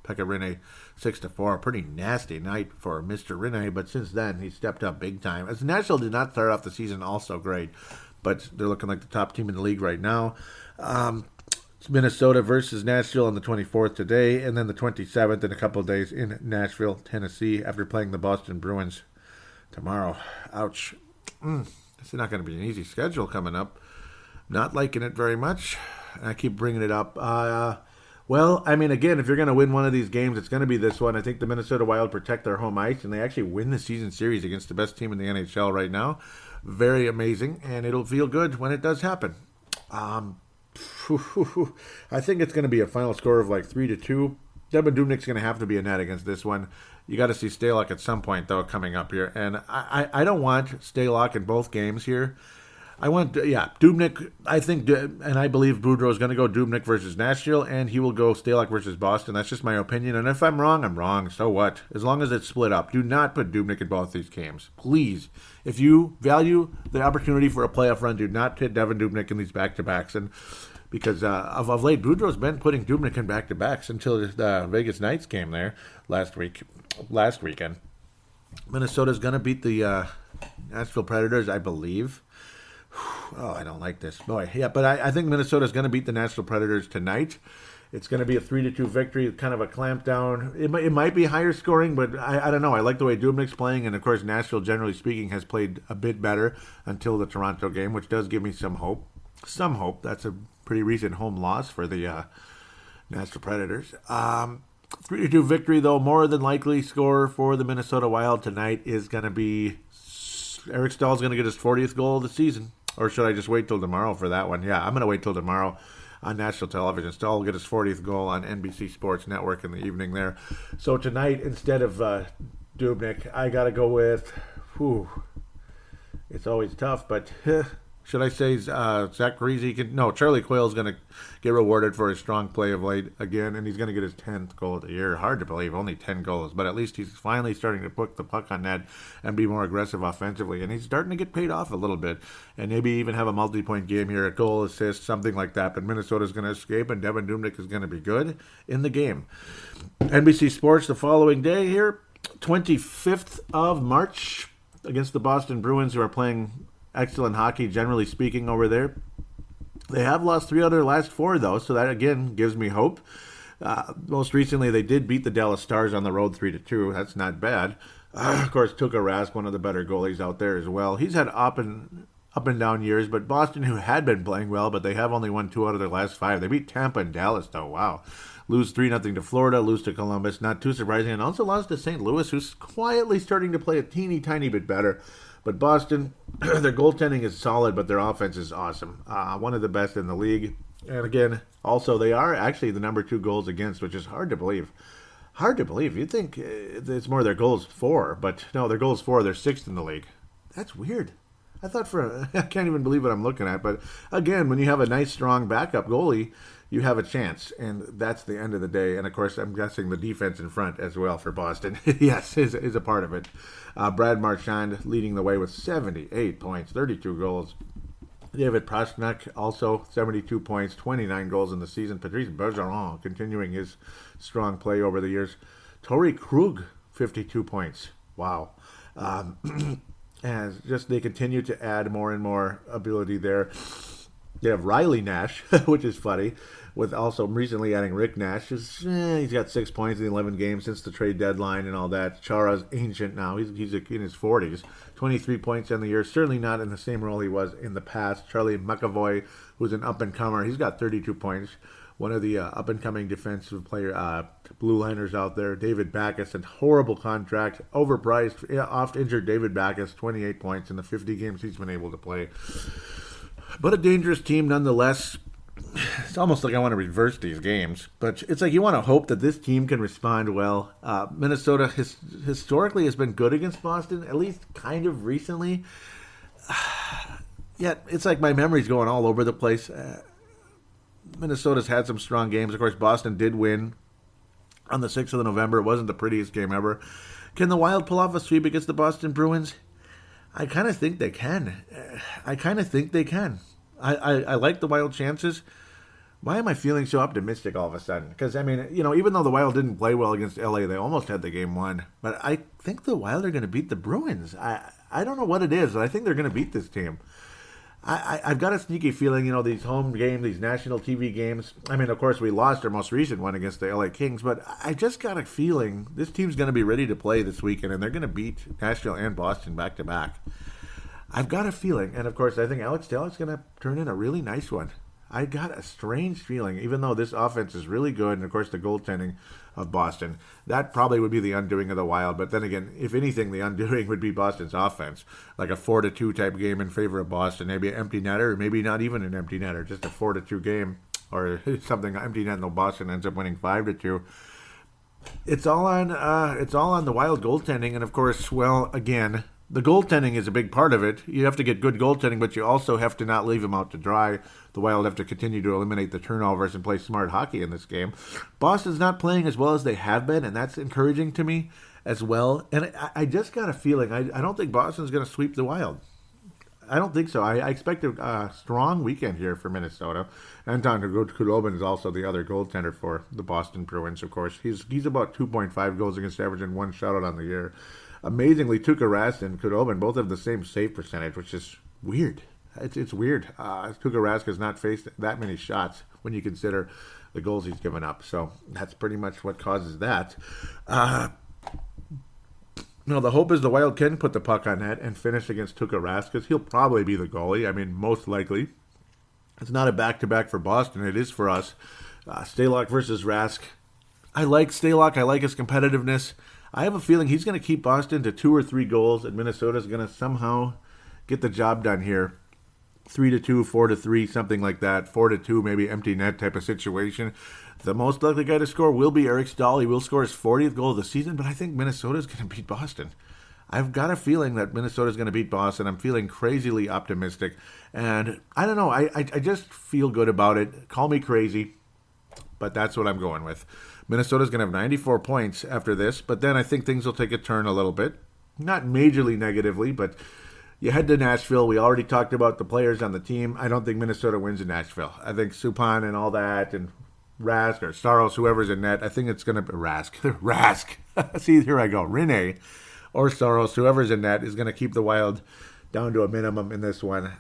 Rinne 6-4. Pretty nasty night for Mr. Rinne, but since then, he stepped up big time. As Nashville did not start off the season also great, but they're looking like the top team in the league right now. It's Minnesota versus Nashville on the 24th today, and then the 27th in a couple of days in Nashville, Tennessee, after playing the Boston Bruins tomorrow. Ouch. This is not going to be an easy schedule coming up. Not liking it very much. I keep bringing it up. Well, I mean, again, if you're going to win one of these games, it's going to be this one. I think the Minnesota Wild protect their home ice, and they actually win the season series against the best team in the NHL right now. Very amazing, and it'll feel good when it does happen. I think it's going to be a final score of like 3-2. Devan Dubnyk's going to have to be a net against this one. You got to see Stalock at some point, though, coming up here. And I don't want Stalock in both games here. I want, Dubnyk, I think, and I believe Boudreau is going to go Dubnyk versus Nashville, and he will go Stalock versus Boston. That's just my opinion. And if I'm wrong, I'm wrong. So what? As long as it's split up. Do not put Dubnyk in both these games. Please. If you value the opportunity for a playoff run, do not put Devan Dubnyk in these back-to-backs. And because of late, Boudreau's been putting Dubnyk in back-to-backs until the Vegas Knights game there last weekend. Minnesota's going to beat the Nashville Predators, I believe. Oh, I don't like this. Boy, yeah, but I think Minnesota's going to beat the Nashville Predators tonight. It's going to be a 3-2 victory, kind of a clamp down. It might be higher scoring, but I don't know. I like the way Dubnyk's playing, and of course, Nashville, generally speaking, has played a bit better until the Toronto game, which does give me some hope. Some hope. That's a pretty recent home loss for the Nashville Predators. 3-2 victory, though, more than likely score for the Minnesota Wild tonight is going to be Eric Stahl's going to get his 40th goal of the season. Or should I just wait till tomorrow for that one? Yeah, I'm going to wait till tomorrow on national television. Stahl will get his 40th goal on NBC Sports Network in the evening there. So tonight, instead of Dubnyk, I got to go with, it's always tough, but should I say Zach Parise? No, Charlie Coyle's going to get rewarded for his strong play of late again, and he's going to get his 10th goal of the year. Hard to believe, only 10 goals, but at least he's finally starting to put the puck on net and be more aggressive offensively, and he's starting to get paid off a little bit, and maybe even have a multi-point game here, a goal, assist, something like that, but Minnesota's going to escape, and Devan Dubnyk is going to be good in the game. NBC Sports the following day here, 25th of March, against the Boston Bruins, who are playing excellent hockey, generally speaking, over there. They have lost 3 out of their last 4, though, so that, again, gives me hope. Most recently, they did beat the Dallas Stars on the road 3-2. That's not bad. Of course, Tuukka Rask, one of the better goalies out there as well. He's had up and down years, but Boston, who had been playing well, but they have only won 2 out of their last 5. They beat Tampa and Dallas, though. Wow. Lose 3-0 to Florida, lose to Columbus, not too surprising, and also lost to St. Louis, who's quietly starting to play a teeny tiny bit better. But Boston, their goaltending is solid, but their offense is awesome. One of the best in the league. And again, also, they are actually the number 2 goals against, which is hard to believe. Hard to believe. You'd think it's more their goals for, but no, their goals for, they're 6th in the league. That's weird. I can't even believe what I'm looking at. But again, when you have a nice, strong backup goalie, you have a chance, and that's the end of the day. And, of course, I'm guessing the defense in front as well for Boston, yes, is a part of it. Brad Marchand leading the way with 78 points, 32 goals. David Pastrnak also 72 points, 29 goals in the season. Patrice Bergeron continuing his strong play over the years. Torrey Krug, 52 points. Wow. As just they continue to add more and more ability there. They have Riley Nash, which is funny, with also recently adding Rick Nash. He's got 6 points in 11 games since the trade deadline and all that. Chara's ancient now. He's in his 40s. 23 points in the year. Certainly not in the same role he was in the past. Charlie McAvoy, who's an up-and-comer. He's got 32 points. One of the up-and-coming defensive player, blue liners out there. David Backes, a horrible contract. Overpriced, oft-injured David Backes, 28 points in the 50 games he's been able to play. But a dangerous team nonetheless. It's almost like I want to reverse these games. But it's like you want to hope that this team can respond well. Minnesota historically has been good against Boston, at least kind of recently. Yet it's like my memory's going all over the place. Minnesota's had some strong games. Of course, Boston did win on the 6th of November. It wasn't the prettiest game ever. Can the Wild pull off a sweep against the Boston Bruins? I kind of think they can. I like the Wild chances. Why am I feeling so optimistic all of a sudden? Because, I mean, even though the Wild didn't play well against L.A., they almost had the game won. But I think the Wild are going to beat the Bruins. I don't know what it is, but I think they're going to beat this team. I've got a sneaky feeling, these home games, these national TV games. I mean, of course, we lost our most recent one against the LA Kings, but I just got a feeling this team's going to be ready to play this weekend, and they're going to beat Nashville and Boston back-to-back. I've got a feeling, and of course, I think Alex Stalock's going to turn in a really nice one. I got a strange feeling, even though this offense is really good, and of course the goaltending of Boston, that probably would be the undoing of the Wild. But then again, if anything, the undoing would be Boston's offense, like a 4-2 type game in favor of Boston, maybe an empty netter, or maybe not even an empty netter, just a 4-2 game, or something empty net, and Boston ends up winning 5-2. It's all on the Wild goaltending, and of course, well, again, the goaltending is a big part of it. You have to get good goaltending, but you also have to not leave them out to dry. The Wild have to continue to eliminate the turnovers and play smart hockey in this game. Boston's not playing as well as they have been, and that's encouraging to me as well. And I just got a feeling I don't think Boston's going to sweep the Wild. I don't think so. I expect a strong weekend here for Minnesota. Anton Khudobin is also the other goaltender for the Boston Bruins, of course. He's about 2.5 goals against average and one shutout on the year. Amazingly, Tuukka Rask and Khudobin both have the same save percentage, which is weird. It's weird. Tuukka Rask has not faced that many shots when you consider the goals he's given up. So that's pretty much what causes that. No, the hope is the Wild can put the puck on net and finish against Tuukka Rask because he'll probably be the goalie. I mean, most likely. It's not a back-to-back for Boston. It is for us. Stalock versus Rask. I like Stalock. I like his competitiveness. I have a feeling he's going to keep Boston to 2 or 3 goals, and Minnesota's going to somehow get the job done here. 3-2, 4-3, something like that. 4-2, maybe empty net type of situation. The most likely guy to score will be Eric Staal. He will score his 40th goal of the season, but I think Minnesota's going to beat Boston. I've got a feeling that Minnesota's going to beat Boston. I'm feeling crazily optimistic. And I don't know, I just feel good about it. Call me crazy, but that's what I'm going with. Minnesota's going to have 94 points after this, but then I think things will take a turn a little bit. Not majorly negatively, but you head to Nashville. We already talked about the players on the team. I don't think Minnesota wins in Nashville. I think Subban and all that, and Rask or Saros, whoever's in net, I think it's going to be Rask. Rask. See, here I go. Rene or Saros, whoever's in net, is going to keep the Wild down to a minimum in this one.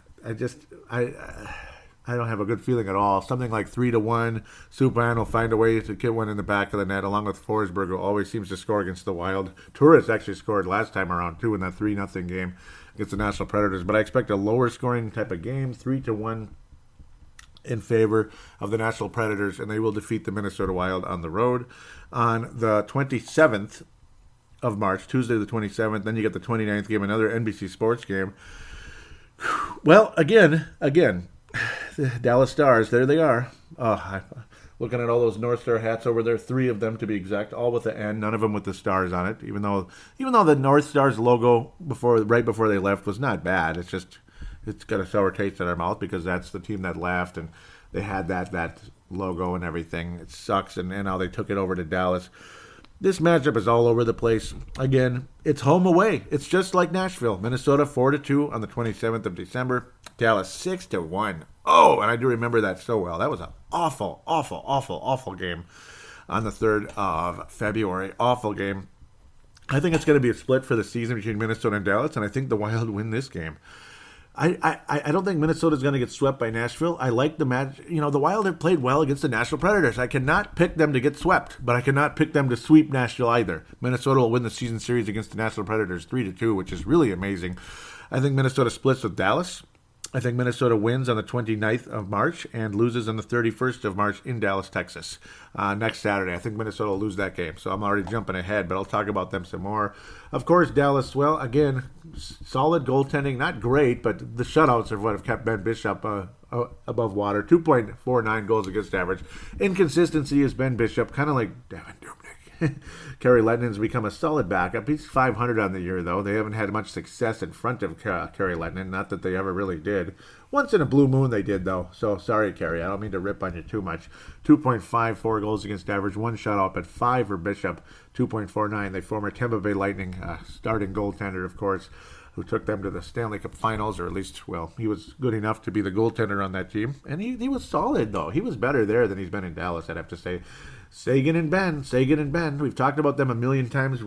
I don't have a good feeling at all. Something like 3-1. Subban will find a way to get one in the back of the net, along with Forsberg, who always seems to score against the Wild. Turris actually scored last time around, too, in that 3-0 game against the Nashville Predators. But I expect a lower scoring type of game, 3-1 in favor of the Nashville Predators, and they will defeat the Minnesota Wild on the road on the 27th of March, Tuesday the 27th. Then you get the 29th game, another NBC Sports game. Well, again, the Dallas Stars, there they are. Looking at all those North Star hats over there, 3 of them to be exact, all with the N, none of them with the stars on it. Even though the North Stars logo right before they left was not bad, it's got a sour taste in our mouth because that's the team that left and they had that logo and everything. It sucks, and now they took it over to Dallas. This matchup is all over the place. Again, it's home away. It's just like Nashville. Minnesota 4-2 on the 27th of December. Dallas 6-1. Oh, and I do remember that so well. That was an awful, awful, awful, awful game on the 3rd of February. Awful game. I think it's going to be a split for the season between Minnesota and Dallas, and I think the Wild win this game. I don't think Minnesota's going to get swept by Nashville. I like the match. The Wild have played well against the Nashville Predators. I cannot pick them to get swept, but I cannot pick them to sweep Nashville either. Minnesota will win the season series against the Nashville Predators 3-2, which is really amazing. I think Minnesota splits with Dallas. I think Minnesota wins on the 29th of March and loses on the 31st of March in Dallas, Texas, next Saturday. I think Minnesota will lose that game, so I'm already jumping ahead, but I'll talk about them some more. Of course, Dallas, well, again, solid goaltending, not great, but the shutouts are what have kept Ben Bishop above water. 2.49 goals against average. Inconsistency is Ben Bishop, kind of like Devan Dubnyk. Kerry Lettonen's become a solid backup. He's 500 on the year, though. They haven't had much success in front of Kerry Lettonen. Not that they ever really did. Once in a blue moon they did, though. So, sorry, Kerry. I don't mean to rip on you too much. 2.54 goals against average. 1 shutout, but 5 for Bishop. 2.49. They former Tampa Bay Lightning starting goaltender, of course, who took them to the Stanley Cup Finals, or at least, well, he was good enough to be the goaltender on that team. And he was solid, though. He was better there than he's been in Dallas, I'd have to say. Sagan and Ben. We've talked about them a million times.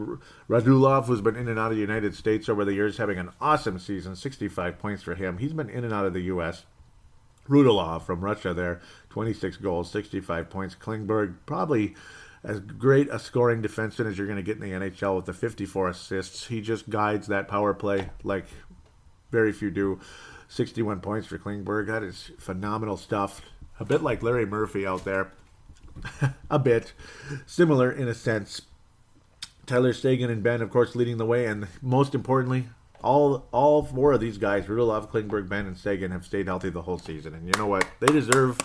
Radulov, who's been in and out of the United States over the years, having an awesome season, 65 points for him. He's been in and out of the U.S. Rudolov from Russia there, 26 goals, 65 points. Klingberg, probably as great a scoring defenseman as you're going to get in the NHL with the 54 assists. He just guides that power play like very few do. 61 points for Klingberg. That is phenomenal stuff. A bit like Larry Murphy out there. A bit similar in a sense. Tyler Sagan and Ben, of course, leading the way, and most importantly, all 4 of these guys, Rudolph, Klingberg, Ben, and Sagan, have stayed healthy the whole season. And you know what? They deserve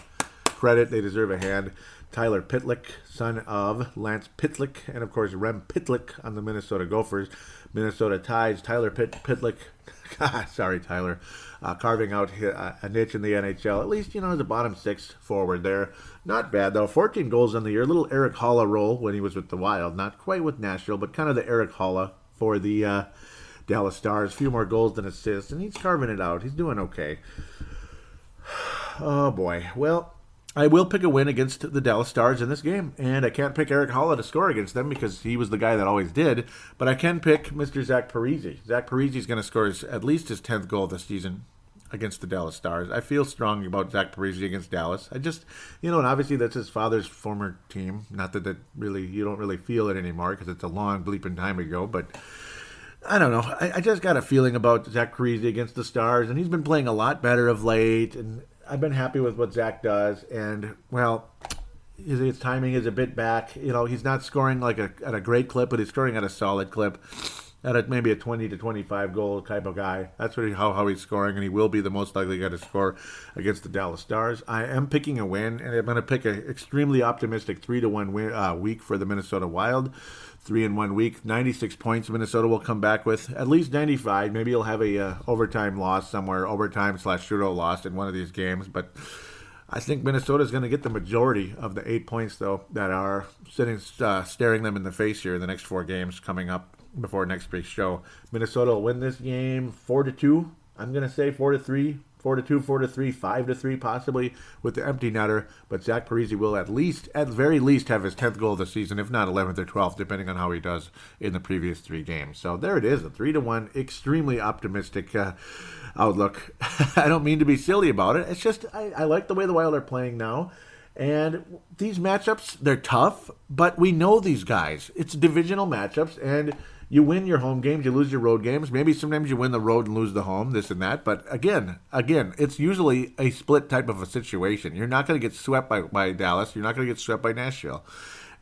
credit. They deserve a hand. Tyler Pitlick, son of Lance Pitlick, and of course Rem Pitlick on the Minnesota Gophers. Minnesota Tides, Tyler Pitlick, sorry Tyler, carving out a niche in the NHL. At least, as a bottom six forward there. Not bad though, 14 goals on the year. A little Eric Holla role when he was with the Wild. Not quite with Nashville, but kind of the Eric Holla for the Dallas Stars. A few more goals than assists, and he's carving it out. He's doing okay. Oh boy, well, I will pick a win against the Dallas Stars in this game, and I can't pick Eric Holla to score against them because he was the guy that always did, but I can pick Mr. Zach Parise. Zach Parise is going to score at least his 10th goal this season against the Dallas Stars. I feel strong about Zach Parise against Dallas. I just, and obviously that's his father's former team. Not that really, you don't really feel it anymore because it's a long bleeping time ago, but I don't know. I just got a feeling about Zach Parise against the Stars, and he's been playing a lot better of late, and I've been happy with what Zach does, and, well, his timing is a bit back. He's not scoring at a great clip, but he's scoring at a solid clip, at maybe a 20 to 25 goal type of guy. That's really how he's scoring, and he will be the most likely guy to score against the Dallas Stars. I am picking a win, and I'm going to pick an extremely optimistic 3-1 week for the Minnesota Wild. 3-1 week, 96 points. Minnesota will come back with at least 95. Maybe he'll have a overtime loss somewhere, overtime/shootout loss in one of these games. But I think Minnesota's going to get the majority of the 8 points, though, that are staring them in the face here in the next 4 games coming up before next week's show. Minnesota will win this game 4-2. I'm going to say 4-3. 4-2, 4-3, 5-3 possibly with the empty netter, but Zach Parise will at very least have his 10th goal of the season, if not 11th or 12th, depending on how he does in the previous 3 games. So there it is, a 3-1, extremely optimistic outlook. I don't mean to be silly about it. It's just I like the way the Wild are playing now. And these matchups, they're tough, but we know these guys. It's divisional matchups, and you win your home games, you lose your road games. Maybe sometimes you win the road and lose the home, this and that. But again, it's usually a split type of a situation. You're not going to get swept by Dallas. You're not going to get swept by Nashville.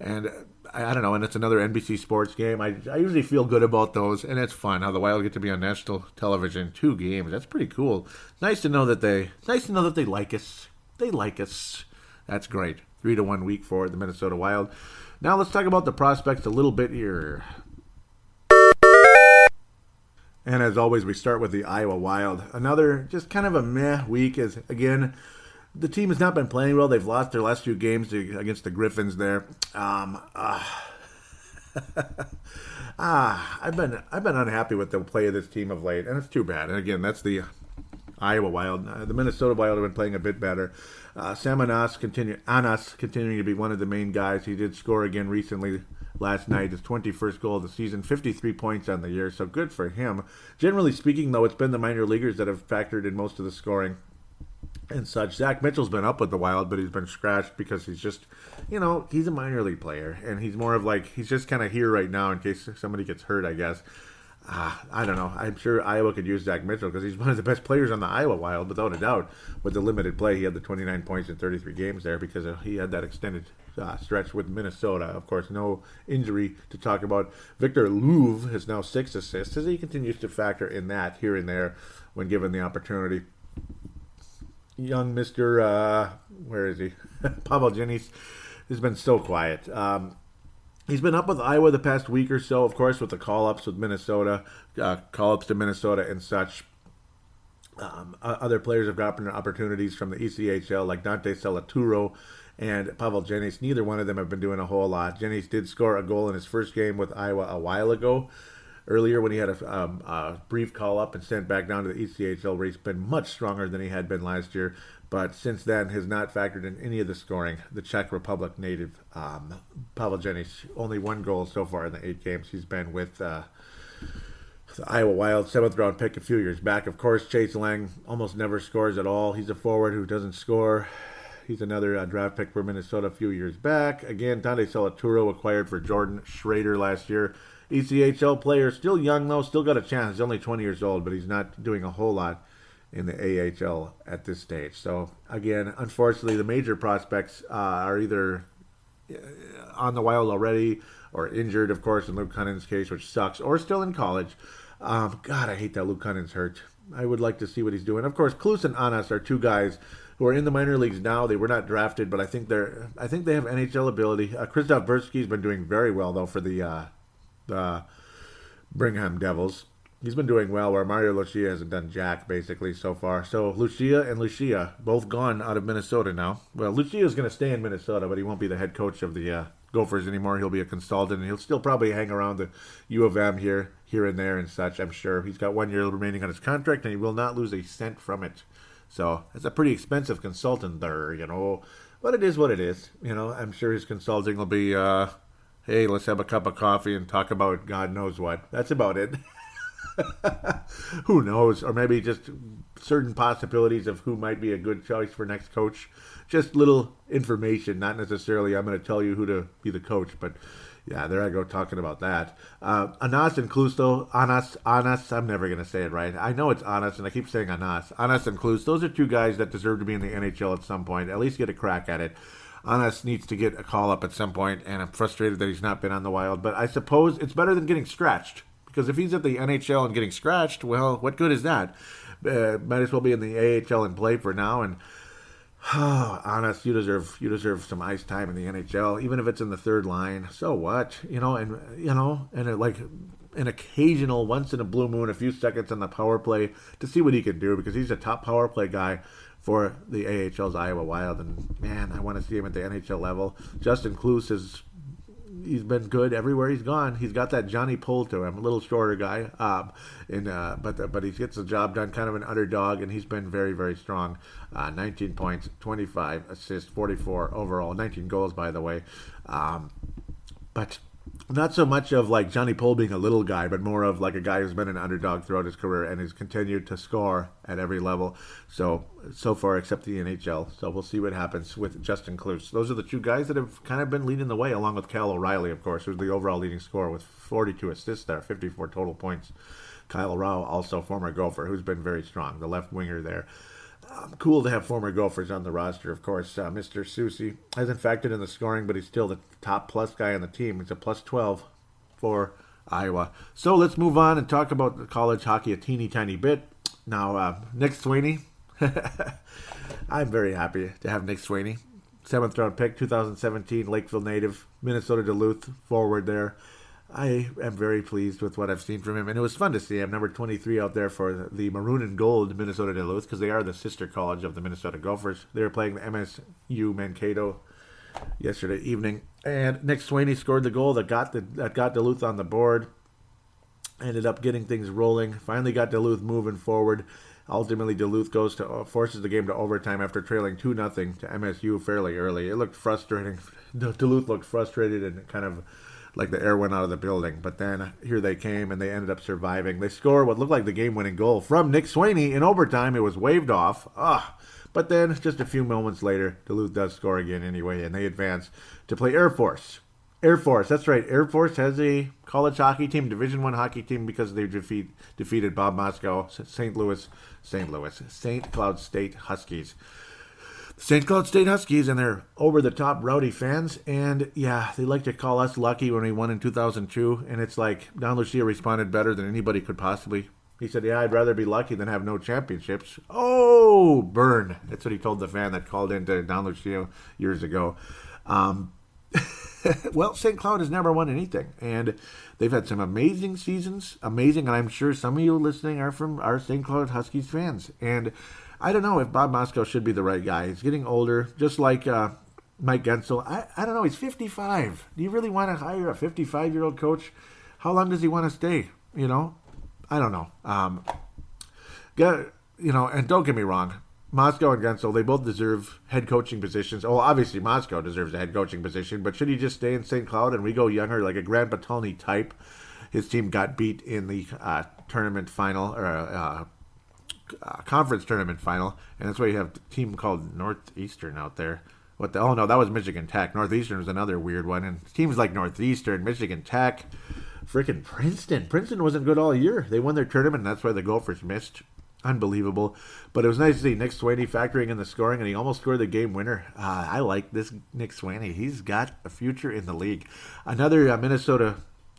And I don't know, and it's another NBC Sports game. I usually feel good about those, and it's fun how the Wild get to be on national television 2 games. That's pretty cool. Nice to know that they like us. They like us. That's great. 3-1 week for the Minnesota Wild. Now let's talk about the prospects a little bit here. And as always, we start with the Iowa Wild. Another just kind of a meh week as, again, the team has not been playing well. They've lost their last few games against the Griffins there. I've been unhappy with the play of this team of late, and it's too bad. And again, that's the Iowa Wild. The Minnesota Wild have been playing a bit better. Sam Anas continuing to be one of the main guys. He did score again recently last night, his 21st goal of the season, 53 points on the year, so good for him. Generally speaking, though, it's been the minor leaguers that have factored in most of the scoring and such. Zach Mitchell's been up with the Wild, but he's been scratched because he's just, he's a minor league player, and he's more of he's just kind of here right now in case somebody gets hurt, I guess. I don't know. I'm sure Iowa could use Zach Mitchell because he's one of the best players on the Iowa Wild, without a doubt. With the limited play, he had the 29 points in 33 games there because he had that extended stretch with Minnesota. Of course, no injury to talk about. Victor Louvre has now 6 assists as he continues to factor in that here and there when given the opportunity. Young Mr. Where is he? Pavel Jenius has been so quiet. He's been up with Iowa the past week or so, of course, with the call-ups with Minnesota, call-ups to Minnesota and such. Other players have gotten opportunities from the ECHL, like Dante Salaturo and Pavel Jenius. Neither one of them have been doing a whole lot. Jenius did score a goal in his first game with Iowa a while ago, earlier when he had a brief call-up and sent back down to the ECHL, where he's been much stronger than he had been last year. But since then has not factored in any of the scoring. The Czech Republic native, Pavel Jenius, only 1 goal so far in the 8 games he's been with the Iowa Wild. 7th round pick a few years back. Of course, Chase Lang almost never scores at all. He's a forward who doesn't score. He's another draft pick for Minnesota a few years back. Again, Dante Salaturo acquired for Jordan Schrader last year. ECHL player, still young though, still got a chance. He's only 20 years old, but he's not doing a whole lot in the AHL at this stage. So again, unfortunately, the major prospects are either on the Wild already or injured, of course, in Luke Cunning's case, which sucks, or still in college. God, I hate that Luke Cunning's hurt. I would like to see what he's doing. Of course, Klus and Anas are two guys who are in the minor leagues now. They were not drafted, but I think they have NHL ability. Krzysztof Versky's been doing very well though for the Brigham Devils. He's been doing well, where Mario Lucia hasn't done jack, basically, so far. So Lucia and Lucia, both gone out of Minnesota now. Well, Lucia's going to stay in Minnesota, but he won't be the head coach of the Gophers anymore. He'll be a consultant, and he'll still probably hang around the U of M here and there and such, I'm sure. He's got 1 year remaining on his contract, and he will not lose a cent from it. So it's a pretty expensive consultant there, But it is what it is. I'm sure his consulting will be, hey, let's have a cup of coffee and talk about God knows what. That's about it. Who knows? Or maybe just certain possibilities of who might be a good choice for next coach. Just little information, not necessarily I'm going to tell you who to be the coach, but yeah, there I go talking about that. Anas and Klus, though. Anas, I'm never going to say it right. I know it's Anas, and I keep saying Anas. Anas and Klus, those are two guys that deserve to be in the NHL at some point, at least get a crack at it. Anas needs to get a call up at some point, and I'm frustrated that he's not been on the Wild, but I suppose it's better than getting scratched. Because if he's at the NHL and getting scratched, well, what good is that? Might as well be in the AHL and play for now. And honest, you deserve some ice time in the NHL, even if it's in the third line. So what? Like an occasional, once in a blue moon, a few seconds on the power play to see what he can do, because he's a top power play guy for the AHL's Iowa Wild. And man, I want to see him at the NHL level. Justin Klus he's been good everywhere he's gone. He's got that Johnny pull to him, a little shorter guy, but he gets the job done, kind of an underdog, and he's been very, very strong. 19 points, 25 assists, 44 overall, 19 goals, by the way. But not so much of like Johnny Pohl being a little guy, but more of like a guy who's been an underdog throughout his career and has continued to score at every level. So far, except the NHL. So we'll see what happens with Justin Klus. Those are the two guys that have kind of been leading the way, along with Kyle O'Reilly, of course, who's the overall leading scorer with 42 assists there, 54 total points. Kyle O'Reilly, also former Gopher, who's been very strong, the left winger there. Cool to have former Gophers on the roster, of course. Mr. Soucy hasn't factored in the scoring, but he's still the top plus guy on the team. He's a plus 12 for Iowa. So let's move on and talk about college hockey a teeny tiny bit. Now, Nick Sweeney. I'm very happy to have Nick Sweeney. 7th round pick, 2017, Lakeville native, Minnesota Duluth forward there. I am very pleased with what I've seen from him, and it was fun to see him, number 23 out there for the Maroon and Gold Minnesota Duluth, because they are the sister college of the Minnesota Gophers. They were playing the MSU Mankato yesterday evening, and Nick Sweeney scored the goal that got Duluth on the board, ended up getting things rolling, finally got Duluth moving forward. Ultimately, Duluth forces the game to overtime after trailing 2-0 to MSU fairly early. It looked frustrating. Duluth looked frustrated and kind of like the air went out of the building. But then here they came, and they ended up surviving. They score what looked like the game-winning goal from Nick Sweeney in overtime. It was waved off. But then just a few moments later, Duluth does score again anyway, and they advance to play Air Force. Air Force, that's right. Air Force has a college hockey team, Division I hockey team, because they defeated Bob Moscow, St. Cloud State Huskies. St. Cloud State Huskies, and they're over-the-top rowdy fans, and yeah, they like to call us lucky when we won in 2002, and it's like Don Lucia responded better than anybody could possibly. He said, yeah, I'd rather be lucky than have no championships. Oh, burn. That's what he told the fan that called into Don Lucia years ago. Well, St. Cloud has never won anything, and they've had some amazing seasons, and I'm sure some of you listening are St. Cloud Huskies fans, and I don't know if Bob Moscow should be the right guy. He's getting older, just like Mike Gensel. I don't know. He's 55. Do you really want to hire a 55-year-old coach? How long does he want to stay? I don't know. And don't get me wrong. Moscow and Gensel, they both deserve head coaching positions. Oh, obviously Moscow deserves a head coaching position, but should he just stay in St. Cloud and we go younger, like a Grant Batolny type? His team got beat in the tournament final, or conference tournament final, and that's why you have a team called Northeastern out there. Oh no, that was Michigan Tech. Northeastern was another weird one, and teams like Northeastern, Michigan Tech, freaking Princeton. Princeton wasn't good all year. They won their tournament, and that's why the Gophers missed. Unbelievable. But it was nice to see Nick Sweeney factoring in the scoring, and he almost scored the game winner. I like this Nick Sweeney. He's got a future in the league. Another Minnesota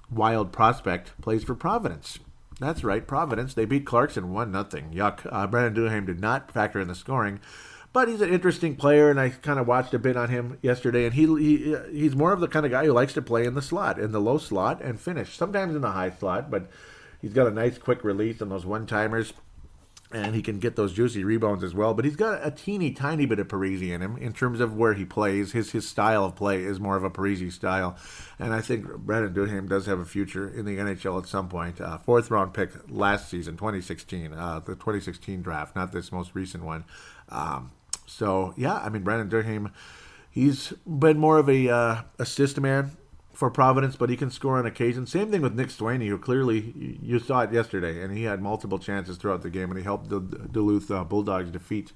Wild prospect plays for Providence. That's right, Providence. They beat Clarkson 1-0. Yuck. Brandon Duhaime did not factor in the scoring. But he's an interesting player, and I kind of watched a bit on him yesterday, and he's more of the kind of guy who likes to play in the slot, in the low slot, and finish. Sometimes in the high slot, but he's got a nice quick release on those one-timers, and he can get those juicy rebounds as well. But he's got a teeny tiny bit of Parisi in him in terms of where he plays. His style of play is more of a Parisi style, and I think Brandon Duhaime does have a future in the NHL at some point. Fourth-round pick last season, 2016, the 2016 draft, not this most recent one. So, yeah, I mean, Brandon Duhaime, he's been more of a assist man for Providence, but he can score on occasion. Same thing with Nick Swaney, who clearly, you saw it yesterday, and he had multiple chances throughout the game, and he helped the Duluth Bulldogs defeat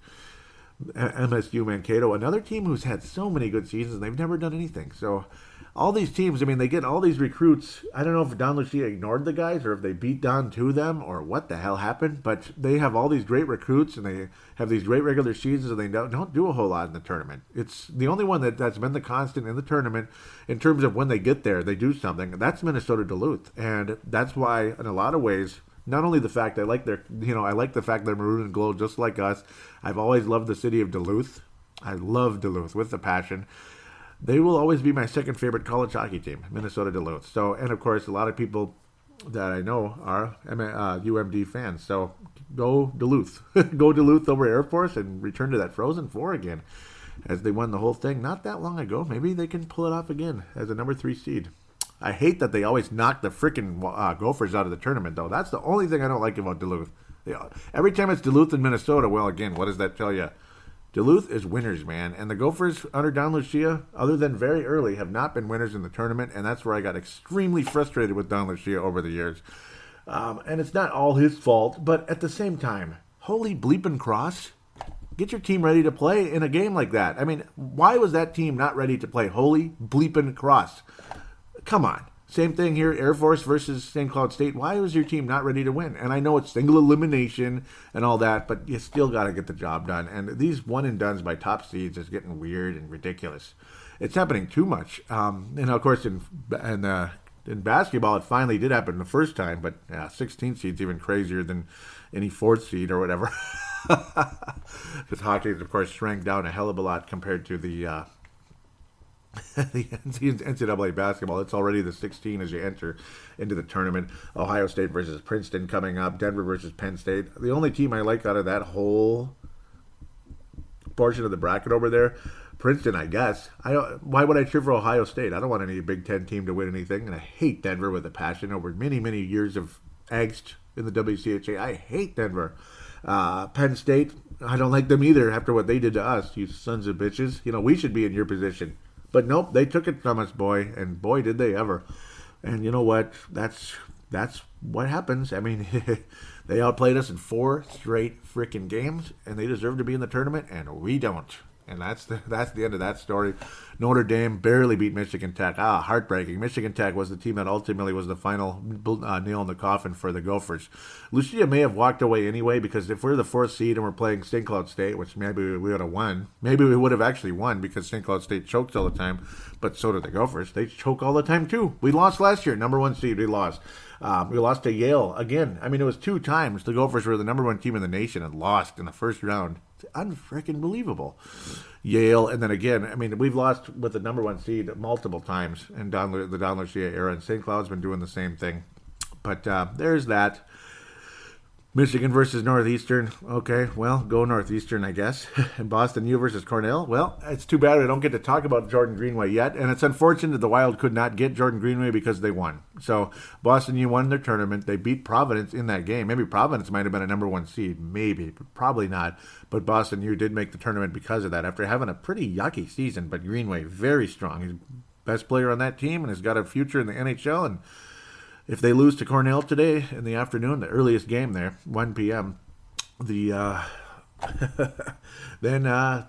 MSU Mankato, another team who's had so many good seasons, and they've never done anything. So all these teams, I mean, they get all these recruits. I don't know if Don Lucia ignored the guys or if they beat down to them or what the hell happened, but they have all these great recruits and they have these great regular seasons, and they don't do a whole lot in the tournament. It's the only one that's been the constant in the tournament in terms of when they get there, they do something. That's Minnesota Duluth, and that's why in a lot of ways, not only the fact I like the fact they're maroon and gold just like us. I've always loved the city of Duluth. I love Duluth with a passion. They will always be my second favorite college hockey team, Minnesota Duluth. So, and of course, a lot of people that I know are UMD fans. So, go Duluth. Go Duluth over Air Force and return to that Frozen Four again, as they won the whole thing not that long ago. Maybe they can pull it off again as a number 3 seed. I hate that they always knock the freaking Gophers out of the tournament, though. That's the only thing I don't like about Duluth. Every time it's Duluth and Minnesota, well, again, what does that tell you? Duluth is winners, man. And the Gophers, under Don Lucia, other than very early, have not been winners in the tournament. And that's where I got extremely frustrated with Don Lucia over the years. And it's not all his fault. But at the same time, holy bleeping cross. Get your team ready to play in a game like that. I mean, why was that team not ready to play? Holy bleeping cross. Come on. Same thing here, Air Force versus St. Cloud State. Why was your team not ready to win? And I know it's single elimination and all that, but you still got to get the job done. And these one-and-dones by top seeds is getting weird and ridiculous. It's happening too much. And, of course, in basketball, it finally did happen the first time, but 16 seed's even crazier than any 4th seed or whatever. Because hockey, of course, shrank down a hell of a lot compared to the NCAA basketball. It's already the 16 as you enter into the tournament. Ohio State versus Princeton coming up. Denver versus Penn State. The only team I like out of that whole portion of the bracket over there, Princeton, I guess. Why would I cheer for Ohio State? I don't want any Big Ten team to win anything, and I hate Denver with a passion over many, many years of angst in the WCHA. I hate Denver. Penn State, I don't like them either after what they did to us, you sons of bitches. You know, we should be in your position. But nope, they took it from us, boy, and boy, did they ever. And you know what? That's what happens. I mean, they outplayed us in 4 straight freaking games, and they deserve to be in the tournament, and we don't. And that's the end of that story. Notre Dame barely beat Michigan Tech. Heartbreaking. Michigan Tech was the team that ultimately was the final nail in the coffin for the Gophers. Lucia may have walked away anyway, because if we're the 4th seed and we're playing St. Cloud State, which maybe we would have won, maybe we would have actually won because St. Cloud State chokes all the time, but so do the Gophers. They choke all the time too. We lost last year, number 1 seed, we lost. We lost to Yale again. I mean, it was 2 times. The Gophers were the number 1 team in the nation and lost in the first round. It's unfreaking believable. Yale, and then again, I mean, we've lost with the number 1 seed multiple times in the Don Lucia era, and St. Cloud's been doing the same thing. But there's that. Michigan versus Northeastern. Okay, well, go Northeastern, I guess. And Boston U versus Cornell. Well, it's too bad I don't get to talk about Jordan Greenway yet. And it's unfortunate that the Wild could not get Jordan Greenway because they won. So Boston U won their tournament. They beat Providence in that game. Maybe Providence might have been a number 1 seed. Maybe, but probably not. But Boston U did make the tournament because of that after having a pretty yucky season. But Greenway, very strong. He's best player on that team and has got a future in the NHL. And if they lose to Cornell today in the afternoon, the earliest game there, 1 p.m., the Then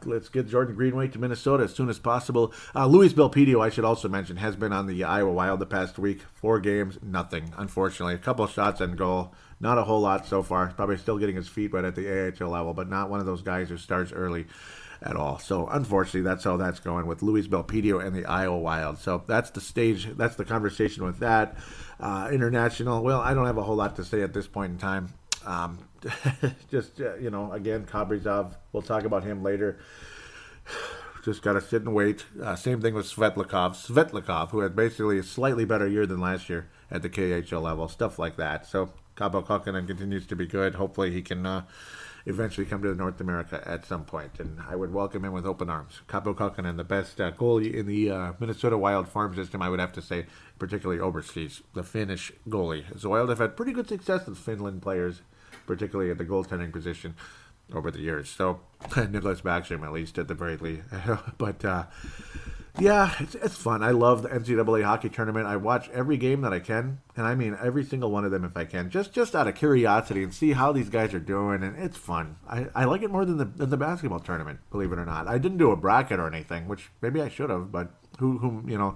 let's get Jordan Greenway to Minnesota as soon as possible. Luis Belpedio, I should also mention, has been on the Iowa Wild the past week. 4 games, nothing, unfortunately. A couple shots on goal. Not a whole lot so far. Probably still getting his feet wet at the AHL level, but not one of those guys who starts early at all. So unfortunately, that's how that's going with Luis Belpedio and the Iowa Wild. So that's the stage. That's the conversation with that. International, well, I don't have a whole lot to say at this point in time. Again, Kaprizov, we'll talk about him later. Just got to sit and wait. Same thing with Svetlikov, who had basically a slightly better year than last year at the KHL level, stuff like that. So Kaapo Kähkönen continues to be good. Hopefully he can eventually come to North America at some point, and I would welcome him with open arms. Kaapo Kähkönen, the best goalie in the Minnesota Wild farm system, I would have to say, particularly overseas, the Finnish goalie. The Wild have had pretty good success with Finland players, particularly at the goaltending position over the years. So, Nicholas Backstrom, at least, at the very least. But, yeah, it's fun. I love the NCAA hockey tournament. I watch every game that I can, and I mean every single one of them if I can, just out of curiosity and see how these guys are doing, and it's fun. I like it more than the basketball tournament, believe it or not. I didn't do a bracket or anything, which maybe I should have, but I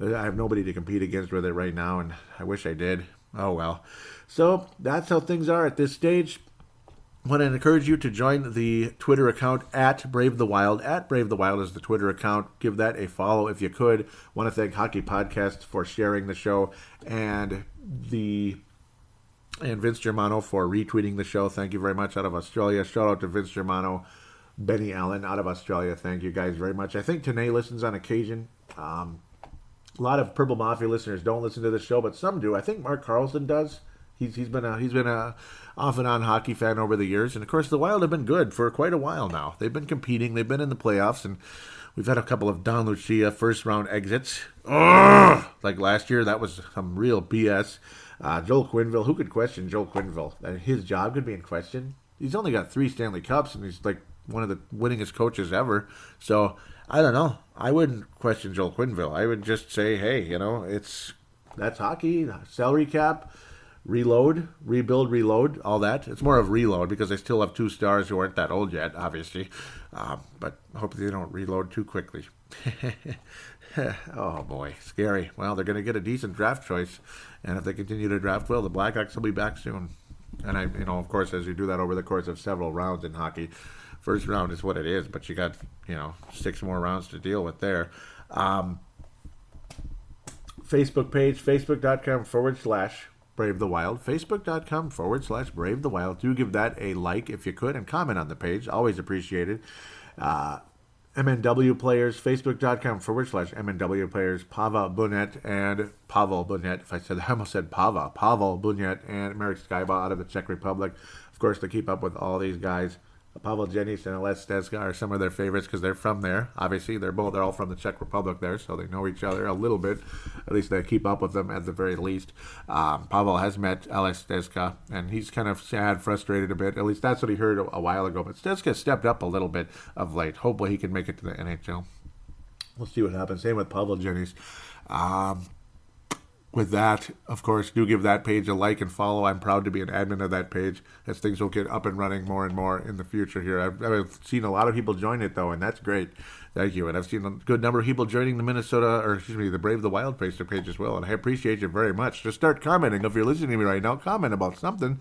have nobody to compete against with it right now, and I wish I did. Oh, well. So that's how things are at this stage. I want to encourage you to join the Twitter account at Brave the Wild. At Brave the Wild is the Twitter account. Give that a follow if you could. I want to thank Hockey Podcast for sharing the show and Vince Germano for retweeting the show. Thank you very much out of Australia. Shout out to Vince Germano, Benny Allen out of Australia. Thank you guys very much. I think Tanae listens on occasion. A lot of Purple Mafia listeners don't listen to the show, but some do. I think Mark Carlson does. He's been a off and on hockey fan over the years, and of course the Wild have been good for quite a while now. They've been competing, they've been in the playoffs, and we've had a couple of Don Lucia first round exits. Like last year, that was some real BS. Joel Quenneville, who could question Joel Quenneville? That his job could be in question. He's only got 3 Stanley Cups, and he's like one of the winningest coaches ever. So I don't know. I wouldn't question Joel Quenneville. I would just say, hey, that's hockey, salary cap. Reload, rebuild, reload, all that. It's more of reload because they still have 2 stars who aren't that old yet, obviously. But hopefully they don't reload too quickly. Oh, boy. Scary. Well, they're going to get a decent draft choice. And if they continue to draft well, the Blackhawks will be back soon. And, of course, as you do that over the course of several rounds in hockey, first round is what it is. But you got, 6 more rounds to deal with there. Facebook page, facebook.com/ Brave the Wild, facebook.com/ Brave the Wild. Do give that a like if you could and comment on the page. Always appreciated. MNW players, facebook.com/ MNW players, Pavel Bunet and Pavel Bunet. If I said that, I almost said Pavel Bunet and Marek Skyba out of the Czech Republic. Of course, to keep up with all these guys. Pavel Jenis and Ales Stezka are some of their favorites because they're from there. Obviously, they're all from the Czech Republic there, so they know each other a little bit. At least they keep up with them at the very least. Pavel has met Ales Stezka, and he's kind of sad, frustrated a bit. At least that's what he heard a while ago. But Stezka stepped up a little bit of late. Hopefully, he can make it to the NHL. We'll see what happens. Same with Pavel Jenis. With that, of course, do give that page a like and follow. I'm proud to be an admin of that page as things will get up and running more and more in the future here. I've seen a lot of people join it, though, and that's great. Thank you. And I've seen a good number of people joining the Brave the Wild Facebook page as well, and I appreciate you very much. Just start commenting. If you're listening to me right now, comment about something.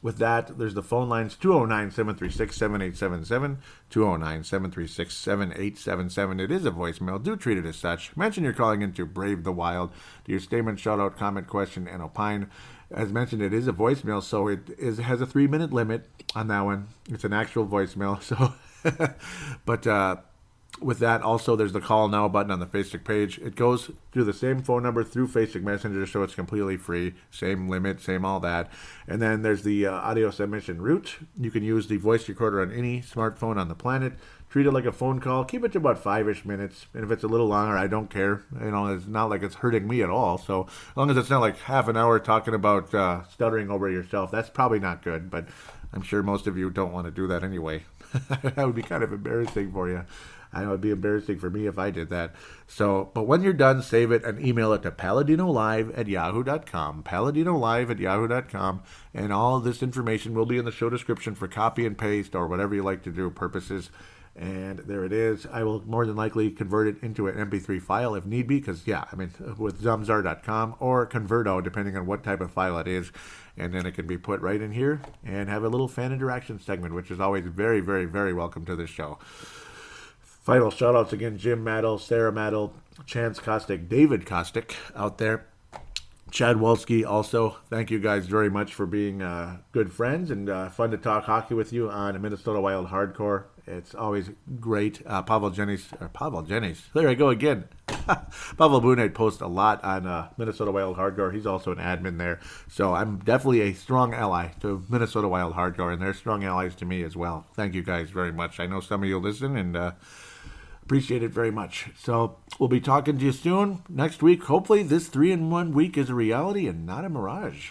With that, there's the phone lines, 209-736-7877, 209-736-7877. It is a voicemail. Do treat it as such. Mention you're calling into Brave the Wild. Do your statement, shout-out, comment, question, and opine. As mentioned, it is a voicemail, so it has a 3-minute limit on that one. It's an actual voicemail, so... But with that, also, there's the Call Now button on the Facebook page. It goes through the same phone number through Facebook Messenger, so it's completely free. Same limit, same all that. And then there's the audio submission route. You can use the voice recorder on any smartphone on the planet. Treat it like a phone call. Keep it to about 5-ish minutes. And if it's a little longer, I don't care. It's not like it's hurting me at all. So as long as it's not like half an hour talking about stuttering over yourself, that's probably not good. But I'm sure most of you don't want to do that anyway. That would be kind of embarrassing for you. I know it'd be embarrassing for me if I did that. So, but when you're done, save it and email it to paladinolive@yahoo.com. Paladinolive@yahoo.com. And all of this information will be in the show description for copy and paste or whatever you like to do purposes. And there it is. I will more than likely convert it into an MP3 file if need be, because, with Zamzar.com or Converto, depending on what type of file it is. And then it can be put right in here and have a little fan interaction segment, which is always very, very, very welcome to this show. Final shout-outs again, Jim Maddle, Sarah Maddle, Chance Kostick, David Kostick out there. Chad Wolski also, thank you guys very much for being good friends and fun to talk hockey with you on Minnesota Wild Hardcore. It's always great. Pavel Jennings, there I go again. Pavel Bunate posts a lot on Minnesota Wild Hardcore. He's also an admin there. So I'm definitely a strong ally to Minnesota Wild Hardcore, and they're strong allies to me as well. Thank you guys very much. I know some of you listen, and appreciate it very much. So we'll be talking to you soon. Next week, hopefully this 3-in-1 week is a reality and not a mirage.